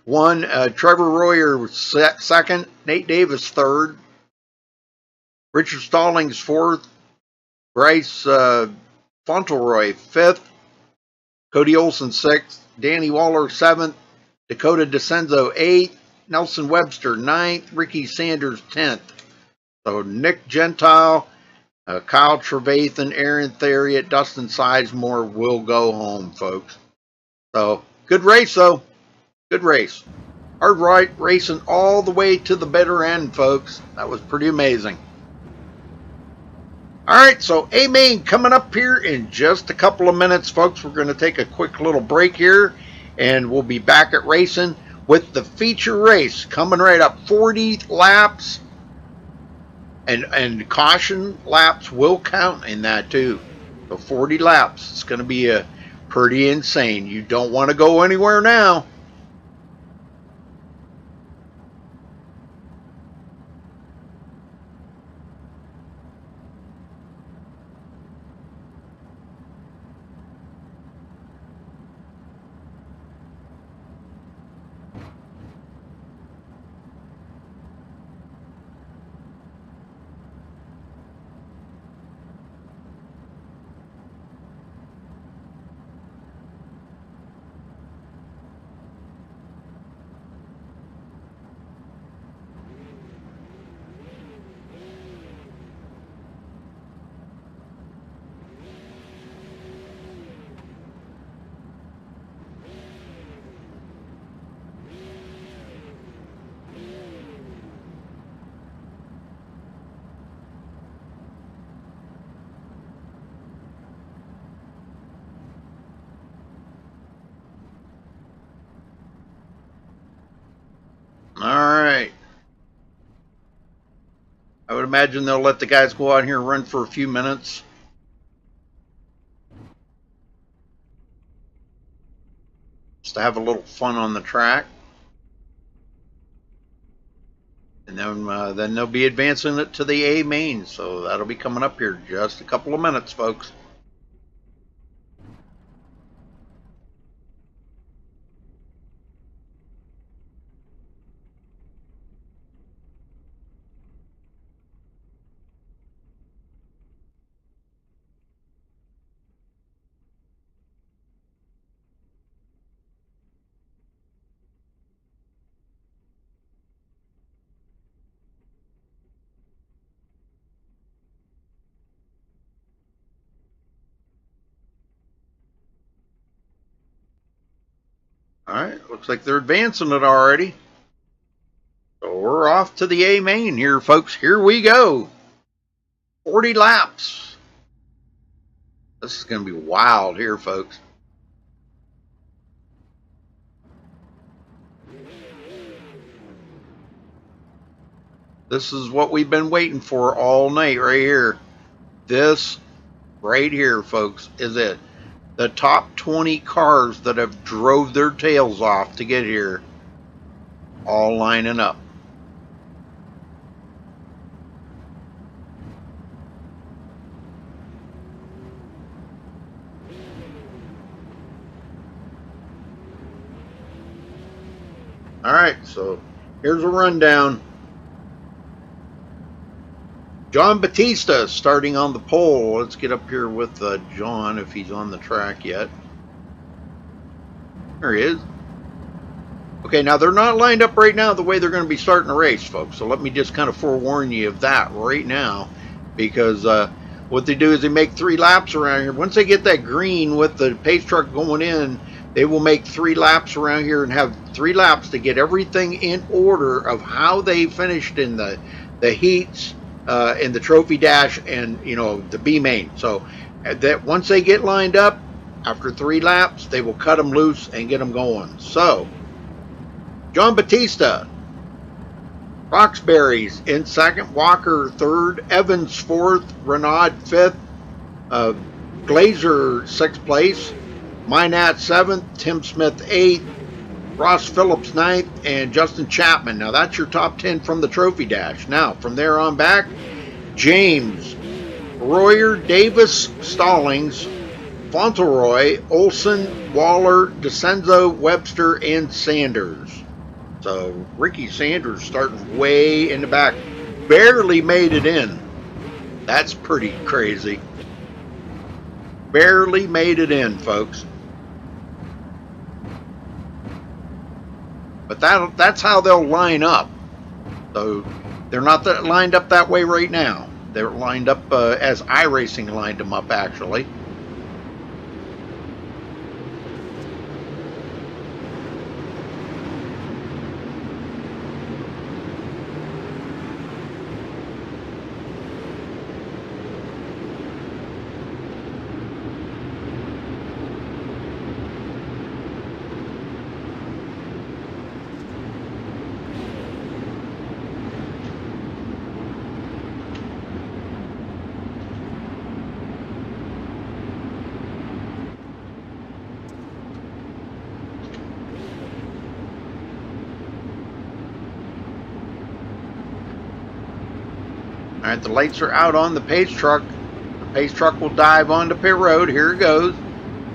1. Trevor Royer 2nd. Nate Davis 3rd. Richard Stallings 4th. Bryce Fauntleroy 5th. Cody Olsen 6th. Danny Waller 7th. Dakota DeCenzo 8th. Nelson Webster 9th. Ricky Sanders 10th. So Nick Gentile, Kyle Trevathan, Aaron Theriot, Dustin Sizemore will go home, folks. So good race, though. Good race. Hard racing all the way to the bitter end, folks. That was pretty amazing. Alright, so A-Main coming up here in just a couple of minutes, folks. We're going to take a quick little break here, and we'll be back at racing with the feature race coming right up. 40 laps, and caution laps will count in that too. So 40 laps. It's going to be pretty insane. You don't want to go anywhere now. imagine they'll let the guys go out here and run for a few minutes. Just to have a little fun on the track. And then they'll be advancing it to the A main. So that'll be coming up here just a couple of minutes, folks. Alright, looks like they're advancing it already. So we're off to the A main here, folks. Here we go. 40 laps. This is going to be wild here, folks. This is what we've been waiting for all night right here. This right here, folks, is it. The top 20 cars that have drove their tails off to get here, all lining up. Alright, so here's a rundown. John Batista starting on the pole. Let's get up here with John if he's on the track yet. There he is. Okay, now they're not lined up right now the way they're going to be starting the race, folks. So let me just kind of forewarn you of that right now. Because what they do is they make 3 laps around here. Once they get that green with the pace truck going in, they will make 3 laps around here and have 3 laps to get everything in order of how they finished in the heats, in the trophy dash, and the B main. So that once they get lined up after 3 laps, they will cut them loose and get them going. So John Batista, Roxbury's in second, Walker third, Evans fourth, Renaud fifth, Glazer sixth place, Minat seventh, Tim Smith eighth, Ross Phillips ninth, and Justin Chapman. Now that's your top 10 from the trophy dash. Now from there on back, James, Royer, Davis, Stallings, Fauntleroy, Olson, Waller, DeCenzo, Webster, and Sanders. So Ricky Sanders starting way in the back. Barely made it in. That's pretty crazy. Barely made it in, folks. But that's how they'll line up. So they're not lined up that way right now. They're lined up as iRacing lined them up, actually. Alright, the lights are out on the pace truck. The pace truck will dive onto pit road. Here it goes.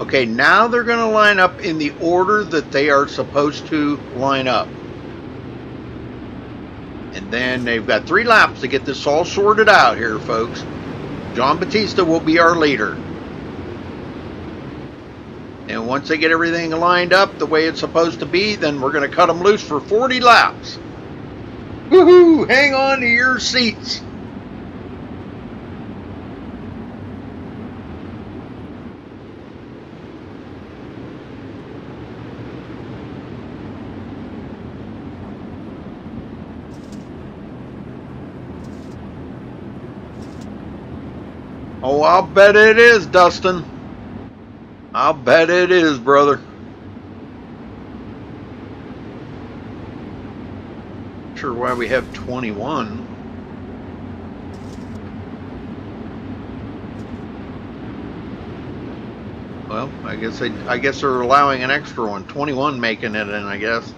Okay, now they're going to line up in the order that they are supposed to line up. And then they've got 3 laps to get this all sorted out here, folks. John Batista will be our leader. And once they get everything lined up the way it's supposed to be, then we're going to cut them loose for 40 laps. Woohoo! Hang on to your seats. Oh, I'll bet it is, Dustin. I'll bet it is, brother. Not sure why we have 21. Well, I guess they're allowing an extra one. 21 making it in, I guess.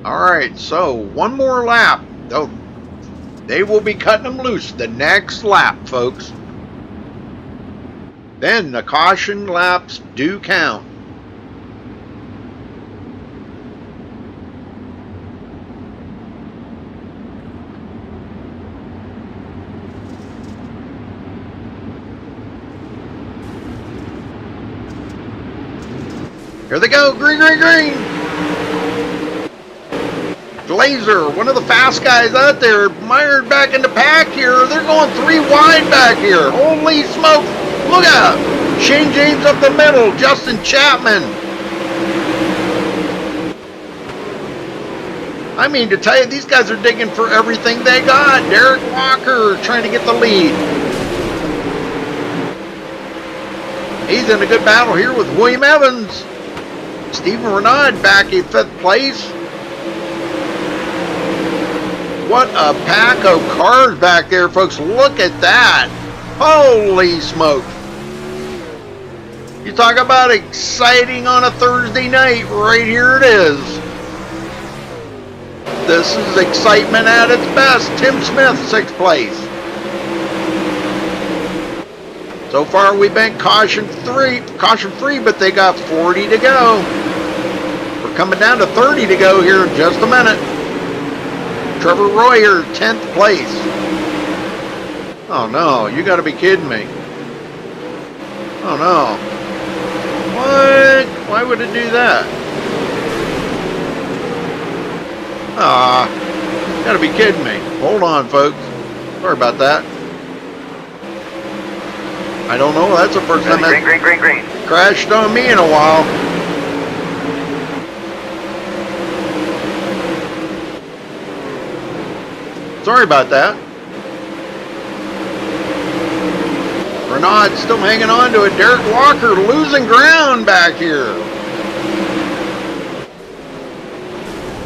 All right, so one more lap. Oh, they will be cutting them loose the next lap, folks. Then the caution laps do count. Here they go, green, green, green. Glazer, one of the fast guys out there, mired back in the pack here. They're going 3 wide back here. Holy smoke. Look out. Shane James up the middle. Justin Chapman. I mean, to tell you, these guys are digging for everything they got. Derek Walker trying to get the lead. He's in a good battle here with William Evans. Stephen Renaud back in 5th place. What a pack of cars back there, folks. Look at that. Holy smoke. You talk about exciting on a Thursday night. Right here it is. This is excitement at its best. Tim Smith, 6th place. So far we've been caution free, but they got 40 to go. We're coming down to 30 to go here in just a minute. Trevor Royer, 10th place. Oh no, you gotta be kidding me. Oh no. What? Why would it do that? Ah, you gotta be kidding me. Hold on, folks. Sorry about that. I don't know, that's the first time that green. crashed on me in a while. Sorry about that. Renaud still hanging on to it. Derek Walker losing ground back here.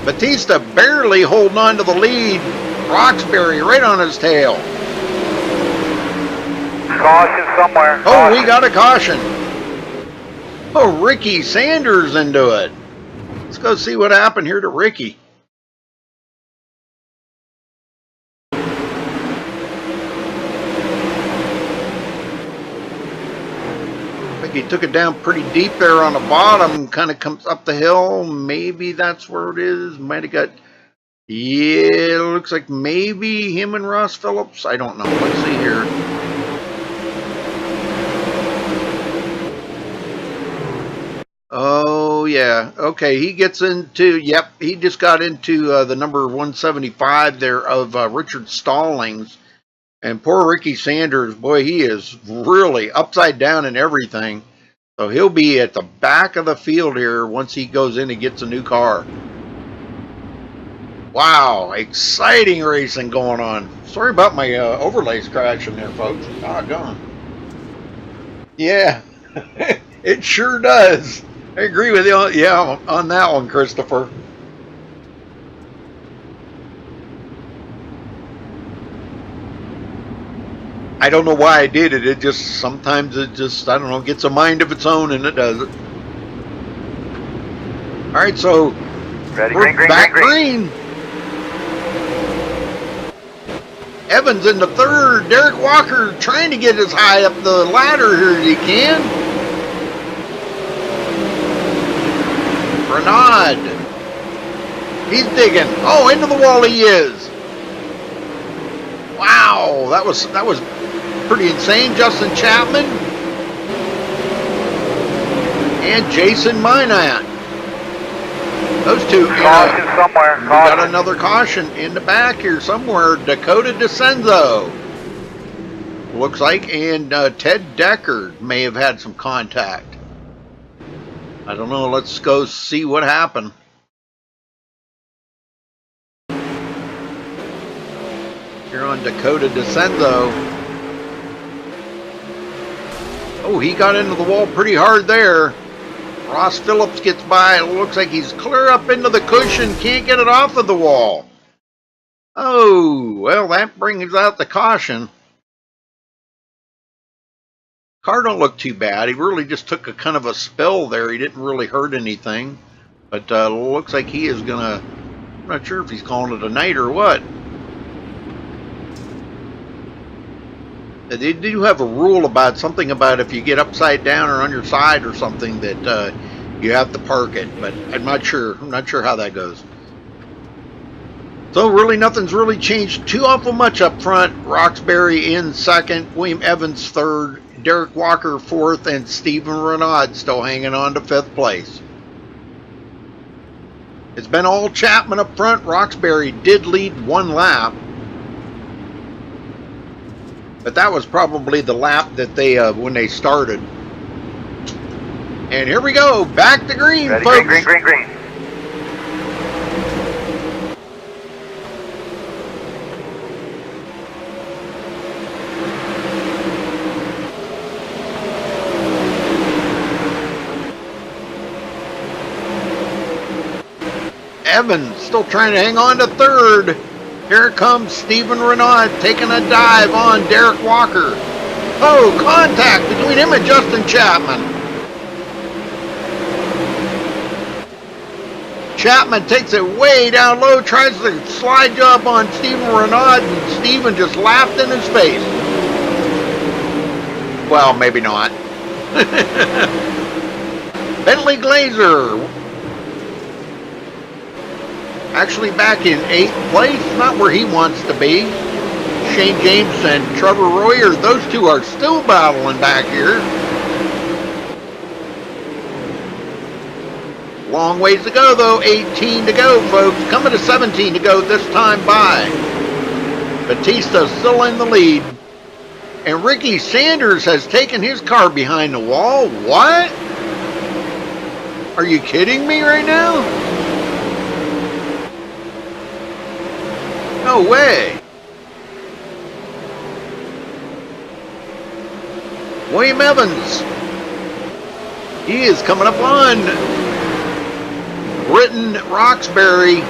Batista barely holding on to the lead. Roxbury right on his tail. Caution somewhere. Oh, we got a caution. Oh, Ricky Sanders into it. Let's go see what happened here to Ricky. He took it down pretty deep there on the bottom, kind of comes up the hill. Maybe that's where it is. Might have got, yeah, it looks like maybe him and Ross Phillips. I don't know. Let's see here. Oh, yeah. Okay, he gets into, yep, he just got into the number 175 there of Richard Stallings. And poor Ricky Sanders, boy, he is really upside down in everything. So he'll be at the back of the field here once he goes in and gets a new car. Wow, exciting racing going on. Sorry about my overlays crashing there, folks. Doggone. Yeah, it sure does. I agree with you. Yeah, on that one, Christopher. I don't know why I did it. It just, sometimes it just, I don't know, gets a mind of its own and it does it. All right, so Ready, we're back green. Evans in the 3rd. Derek Walker trying to get as high up the ladder here as he can. Renaud. He's digging. Oh, into the wall he is. Wow, that was pretty insane. Justin Chapman and Jason Minot. Those two. Caution somewhere. We got another caution in the back here somewhere. Dakota DeCenzo, looks like, and Ted Decker may have had some contact. I don't know. Let's go see what happened. Here on Dakota DeCenzo. Oh, he got into the wall pretty hard there. Ross Phillips gets by. It looks like he's clear up into the cushion. Can't get it off of the wall. Oh, well, that brings out the caution. Car don't look too bad. He really just took a kind of a spill there. He didn't really hurt anything. But looks like he is going to... I'm not sure if he's calling it a night or what. They do have a rule about something about if you get upside down or on your side or something that you have to park it. But I'm not sure. I'm not sure how that goes. So really nothing's really changed too awful much up front. Roxbury in second, William Evans third, Derek Walker fourth, and Stephen Renaud still hanging on to fifth place. It's been all Chapman up front. Roxbury did lead one lap. But that was probably the lap that they when they started. And here we go, back to green, Ready, folks. green, green, green, green. Evans still trying to hang on to third. Here comes Stephen Renaud taking a dive on Derek Walker. Oh, contact between him and Justin Chapman. Chapman takes it way down low, tries to slide job on Stephen Renaud, and Stephen just laughed in his face. Well, maybe not. Bentley Glazer actually back in 8th place, not where he wants to be. Shane James and Trevor Royer, those two are still battling back here. Long ways to go though, 18 to go folks, coming to 17 to go this time by. Batista's still in the lead. And Ricky Sanders has taken his car behind the wall. What? Are you kidding me right now? No way. William Evans. He is coming up on Britton Roxbury.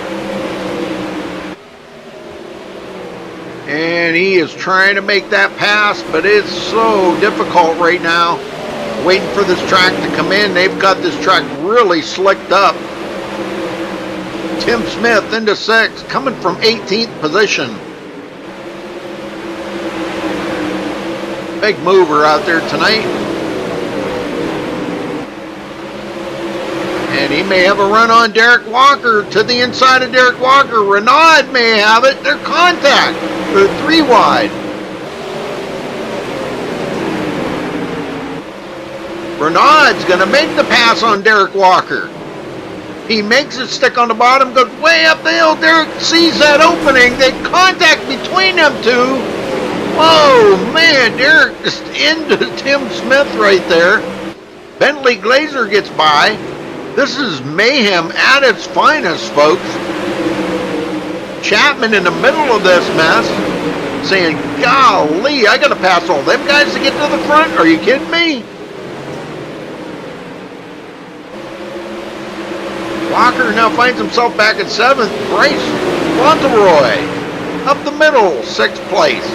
And he is trying to make that pass, but it's so difficult right now. Waiting for this track to come in. They've got this track really slicked up. Tim Smith into 6th, coming from 18th position. Big mover out there tonight. And he may have a run on Derek Walker to the inside of Derek Walker. Renaud may have it. They're contact. They're 3 wide. Renaud's going to make the pass on Derek Walker. He makes it stick on the bottom, goes way up the hill. Derek sees that opening. They contact between them two. Whoa, man, Derek just into Tim Smith right there. Bentley Glazer gets by. This is mayhem at its finest, folks. Chapman in the middle of this mess, saying, golly, I got to pass all them guys to get to the front. Are you kidding me? Walker now finds himself back at 7th. Bryce Fauntleroy up the middle, 6th place.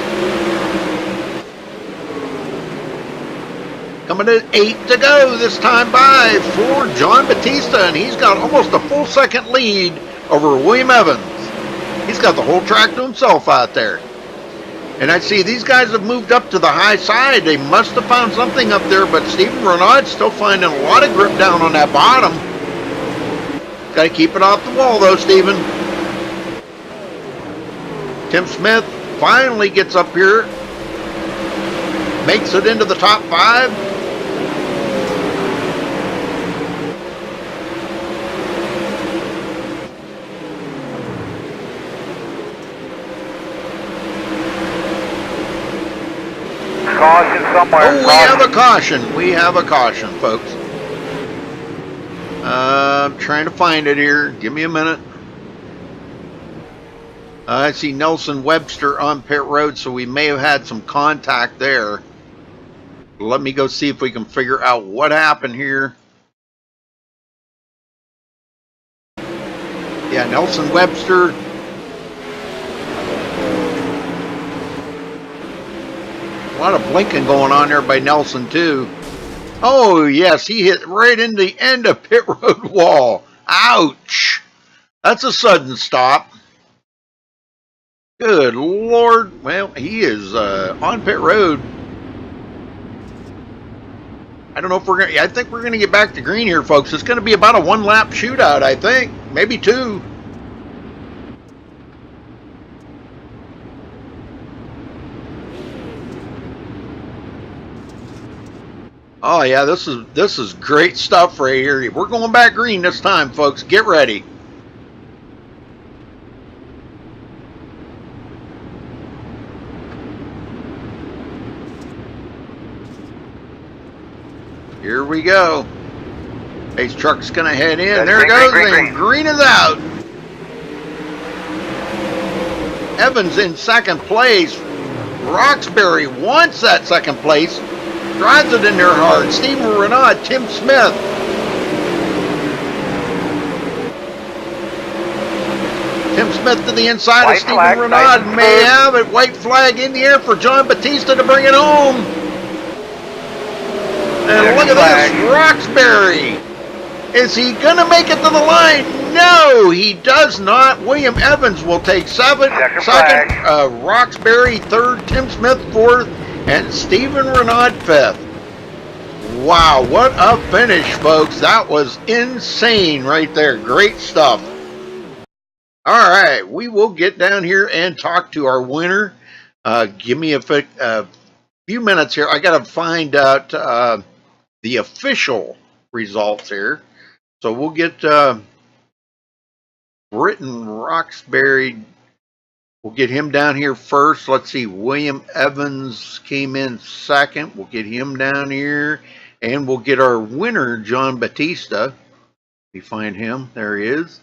Coming to 8 to go this time by for John Batista, and he's got almost a full second lead over William Evans. He's got the whole track to himself out there. And I see these guys have moved up to the high side. They must have found something up there, but Stephen Renaud's still finding a lot of grip down on that bottom. Got to keep it off the wall, though, Stephen. Tim Smith finally gets up here. Makes it into the top 5. Caution somewhere. Oh, we have a caution. We have a caution, folks. I'm trying to find it here. Give me a minute. I see Nelson Webster on pit road, so we may have had some contact there. Let me go see if we can figure out what happened here. Yeah, Nelson Webster. lot of blinking going on there by Nelson, too. Oh, yes, he hit right in the end of pit road wall. Ouch. That's a sudden stop. Good Lord. Well, he is on pit road. I don't know if we're going to... I think we're going to get back to green here, folks. It's going to be about a one-lap shootout, I think. Maybe two. Oh, yeah, this is great stuff right here. We're going back green this time, folks. Get ready. Here we go. Pace truck's going to head in. There it goes, and green is out. Evans in second place. Roxbury wants that second place. Drives it in there hard. Steven Renaud, Tim Smith. Tim Smith to the inside of Steven Renaud. May have it. White flag in the air for John Batista to bring it home. And look at this, Roxbury. Is he going to make it to the line? No, he does not. William Evans will take second. Roxbury third. Tim Smith fourth. And Steven Renaud fifth. Wow, what a finish, folks. That was insane right there. Great stuff. All right, we will get down here and talk to our winner. Give me a few minutes here. I got to find out the official results here. So we'll get Britton Roxbury. We'll get him down here first. Let's see. William Evans came in second. We'll get him down here. And we'll get our winner, John Batista. We find him. There he is.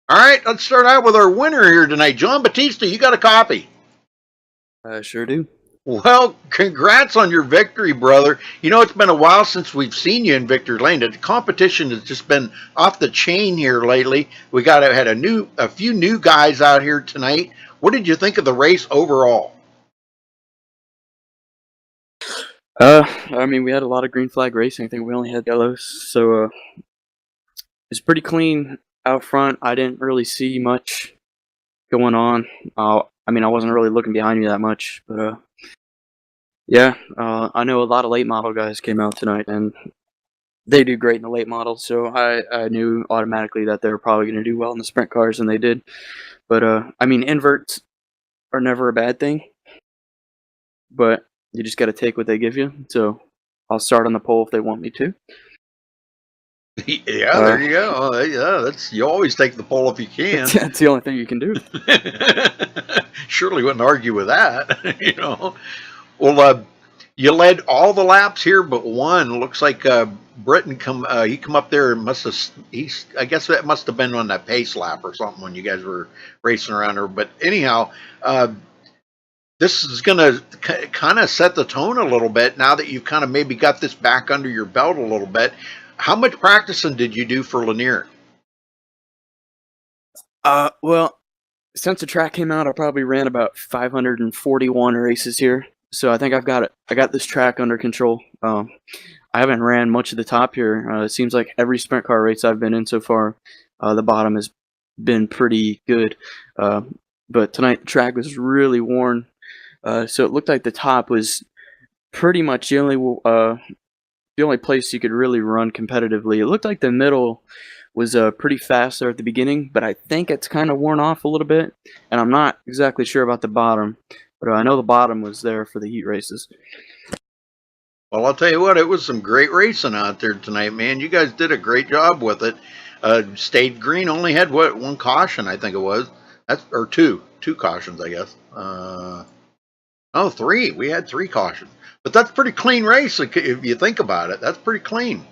All right, let's start out with our winner here tonight. John Batista, you got a copy? I sure do. Well, congrats on your victory, brother. You know, it's been a while since we've seen you in Victory Lane. The competition has just been off the chain here lately. We had a few new guys out here tonight. What did you think of the race overall? I mean, we had a lot of green flag racing. I think we only had yellows, so it's pretty clean out front. I didn't really see much going on. I mean, I wasn't really looking behind me that much, but yeah, I know a lot of late model guys came out tonight, and they do great in the late model, so I knew automatically that they were probably going to do well in the sprint cars, and they did. But I mean, inverts are never a bad thing, but you just got to take what they give you. So I'll start on the pole if they want me to. Yeah, there you go. Yeah, you always take the pole if you can. That's the only thing you can do. Surely wouldn't argue with that, you know. Well, you led all the laps here but one. Looks like Britton come up there and I guess that must have been on that pace lap or something when you guys were racing around her. But anyhow, this is going to kind of set the tone a little bit now that you've kind of maybe got this back under your belt a little bit. How much practicing did you do for Lanier? Well, since the track came out, I probably ran about 541 races here. So I think I got this track under control. I haven't ran much of the top here. It seems like every sprint car race I've been in so far, the bottom has been pretty good. But tonight the track was really worn. So it looked like the top was pretty much the only place you could really run competitively. It looked like the middle was pretty fast there at the beginning, but I think it's kind of worn off a little bit, and I'm not exactly sure about the bottom, but I know the bottom was there for the heat races. Well, I'll tell you what, it was some great racing out there tonight, man. You guys did a great job with it. Stayed green, only had one caution, I think it was. Or two cautions, I guess. Three. We had 3 cautions. But that's pretty clean race if you think about it. That's pretty clean.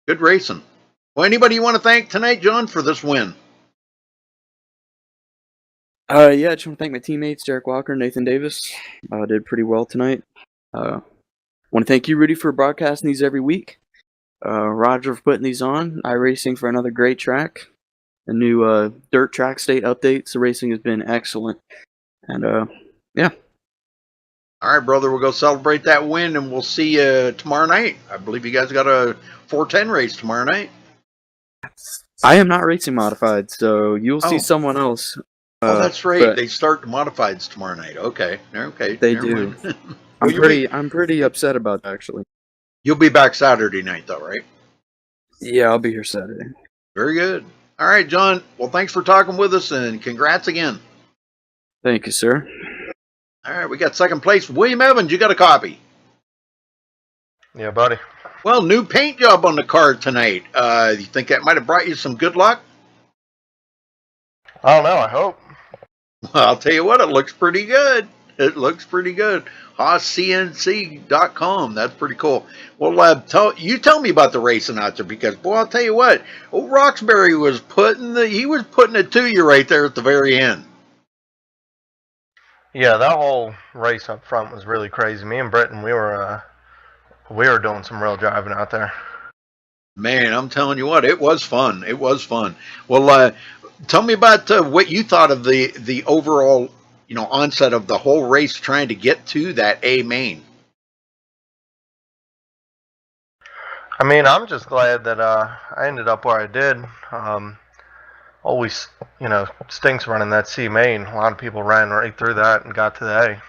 Good racing. Well, anybody you want to thank tonight, John, for this win? Yeah, I just want to thank my teammates, Derek Walker and Nathan Davis. Did pretty well tonight. I want to thank you, Rudy, for broadcasting these every week. Roger for putting these on. iRacing for another great track. The new dirt track state updates. The racing has been excellent. And yeah. All right, brother, we'll go celebrate that win, and we'll see you tomorrow night. I believe you guys got a 410 race tomorrow night. I am not racing modified, so you'll see someone else. That's right. but They start the modifieds tomorrow night. Okay. They never do. mind. I'm pretty upset about that, actually. You'll be back Saturday night, though, right? Yeah, I'll be here Saturday. Very good. All right, John. Well, thanks for talking with us, and congrats again. Thank you, sir. All right, we got second place. William Evans, you got a copy. Yeah, buddy. Well, new paint job on the car tonight. You think that might have brought you some good luck? I don't know. I hope. Well, I'll tell you what, it looks pretty good. It looks pretty good. HaasCNC.com. That's pretty cool. Well, tell me about the racing out there, because, boy, I'll tell you what, old Roxbury was putting it to you right there at the very end. Yeah, that whole race up front was really crazy. Me and Britton, we were doing some real driving out there. Man, I'm telling you what, it was fun. It was fun. Well, tell me about what you thought of the overall, onset of the whole race trying to get to that A main. I mean, I'm just glad that I ended up where I did. Always, stinks running that C main. A lot of people ran right through that and got to the A.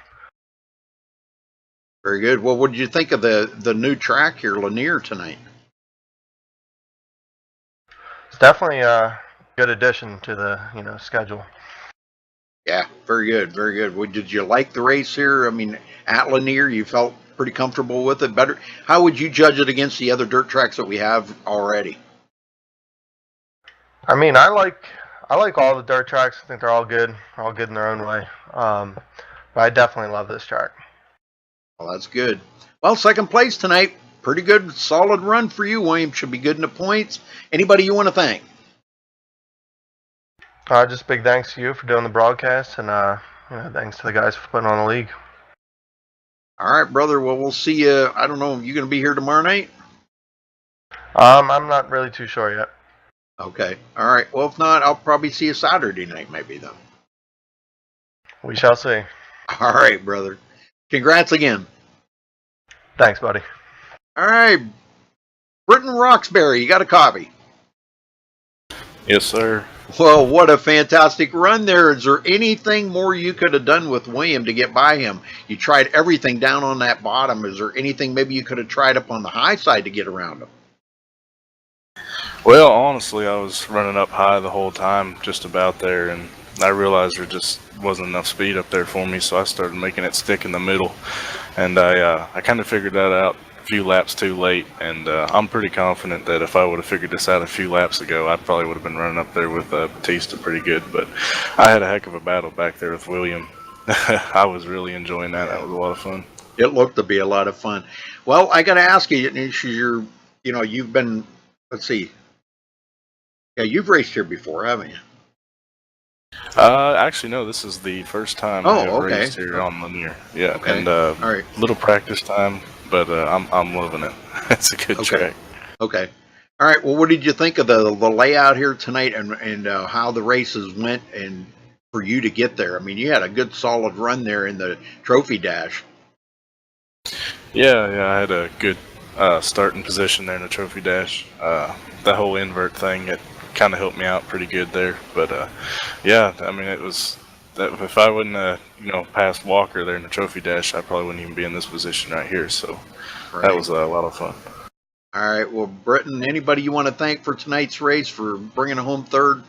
Very good. Well, what did you think of the new track here, Lanier, tonight? It's definitely a good addition to the schedule. Yeah, very good, very good. Well, did you like the race here? I mean, at Lanier, you felt pretty comfortable with it. Better. How would you judge it against the other dirt tracks that we have already? I mean, I like all the dirt tracks. I think they're all good in their own way. But I definitely love this track. Well, that's good. Well, second place tonight. Pretty good, solid run for you, William. Should be good in the points. Anybody you want to thank? Just big thanks to you for doing the broadcast, and thanks to the guys for putting on the league. All right, brother. Well, we'll see you. I don't know. You going to be here tomorrow night? I'm not really too sure yet. Okay. All right. Well, if not, I'll probably see you Saturday night, maybe, then. We shall see. All right, brother. Congrats again. Thanks, buddy. All right. Britton Roxbury, you got a copy? Yes, sir. Well, what a fantastic run there. Is there anything more you could have done with William to get by him? You tried everything down on that bottom. Is there anything maybe you could have tried up on the high side to get around him? Well, honestly, I was running up high the whole time, just about there, and I realized there just wasn't enough speed up there for me, so I started making it stick in the middle, and I kind of figured that out a few laps too late, and I'm pretty confident that if I would have figured this out a few laps ago, I probably would have been running up there with Batista pretty good, but I had a heck of a battle back there with William. I was really enjoying that. That was a lot of fun. It looked to be a lot of fun. Well, I got to ask you, you've been, let's see. Yeah, you've raced here before, haven't you? Actually, no. This is the first time I've okay. raced here on Lanier. Yeah, okay. And all right. Little practice time, but I'm loving it. It's a good track. Okay. All right. Well, what did you think of the layout here tonight, and how the races went, and for you to get there? I mean, you had a good solid run there in the trophy dash. Yeah, I had a good starting position there in the trophy dash. The whole invert thing, it kind of helped me out pretty good there. But yeah, I mean, it was that if I wouldn't passed Walker there in the trophy dash, I probably wouldn't even be in this position right here. So that was a lot of fun. All right. Well, Britton, anybody you want to thank for tonight's race for bringing home third?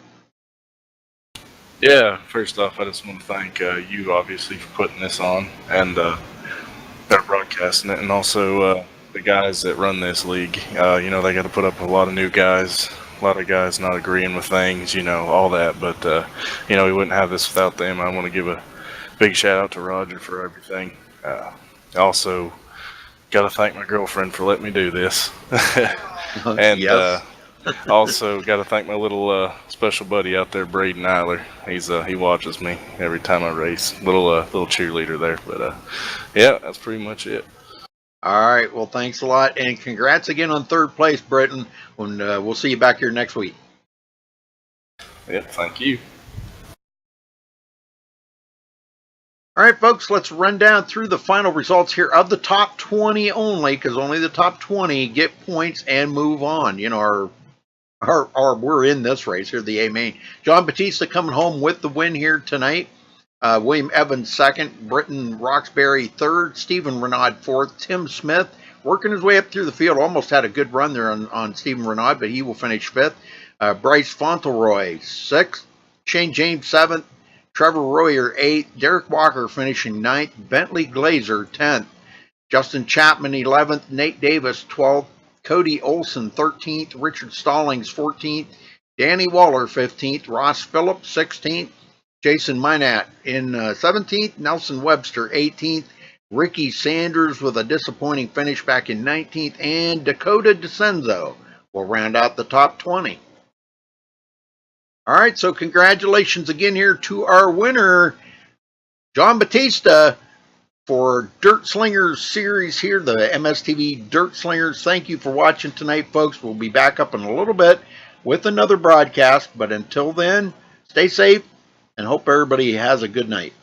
Yeah, first off, I just want to thank you, obviously, for putting this on, and they're broadcasting it, and also the guys that run this league. They got to put up a lot of new guys, a lot of guys not agreeing with things, all that. But we wouldn't have this without them. I want to give a big shout out to Roger for everything. Also, got to thank my girlfriend for letting me do this, and Yes. also got to thank my little special buddy out there, Braden Eiler. He watches me every time I race. Little cheerleader there. But yeah, that's pretty much it. All right. Well, thanks a lot, and congrats again on third place, Britton. When we'll see you back here next week. Yep, thank you. All right, folks, let's run down through the final results here of the top 20 only, because only the top 20 get points and move on. You know, we're in this race here, the A main. John Batista coming home with the win here tonight. William Evans second, Britton Roxbury third, Stephen Renaud fourth, Tim Smith working his way up through the field. Almost had a good run there on Stephen Renaud, but he will finish fifth. Bryce Fauntleroy sixth, Shane James seventh, Trevor Royer 8th, Derek Walker finishing 9th, Bentley Glazer 10th, Justin Chapman 11th, Nate Davis 12th, Cody Olson 13th, Richard Stallings 14th, Danny Waller 15th, Ross Phillips 16th, Jason Minat in 17th, Nelson Webster 18th, Ricky Sanders with a disappointing finish back in 19th, and Dakota DeCenzo will round out the top 20. All right, so congratulations again here to our winner, John Batista, for Dirt Slingers series here, the MSTV Dirt Slingers. Thank you for watching tonight, folks. We'll be back up in a little bit with another broadcast, but until then, stay safe and hope everybody has a good night.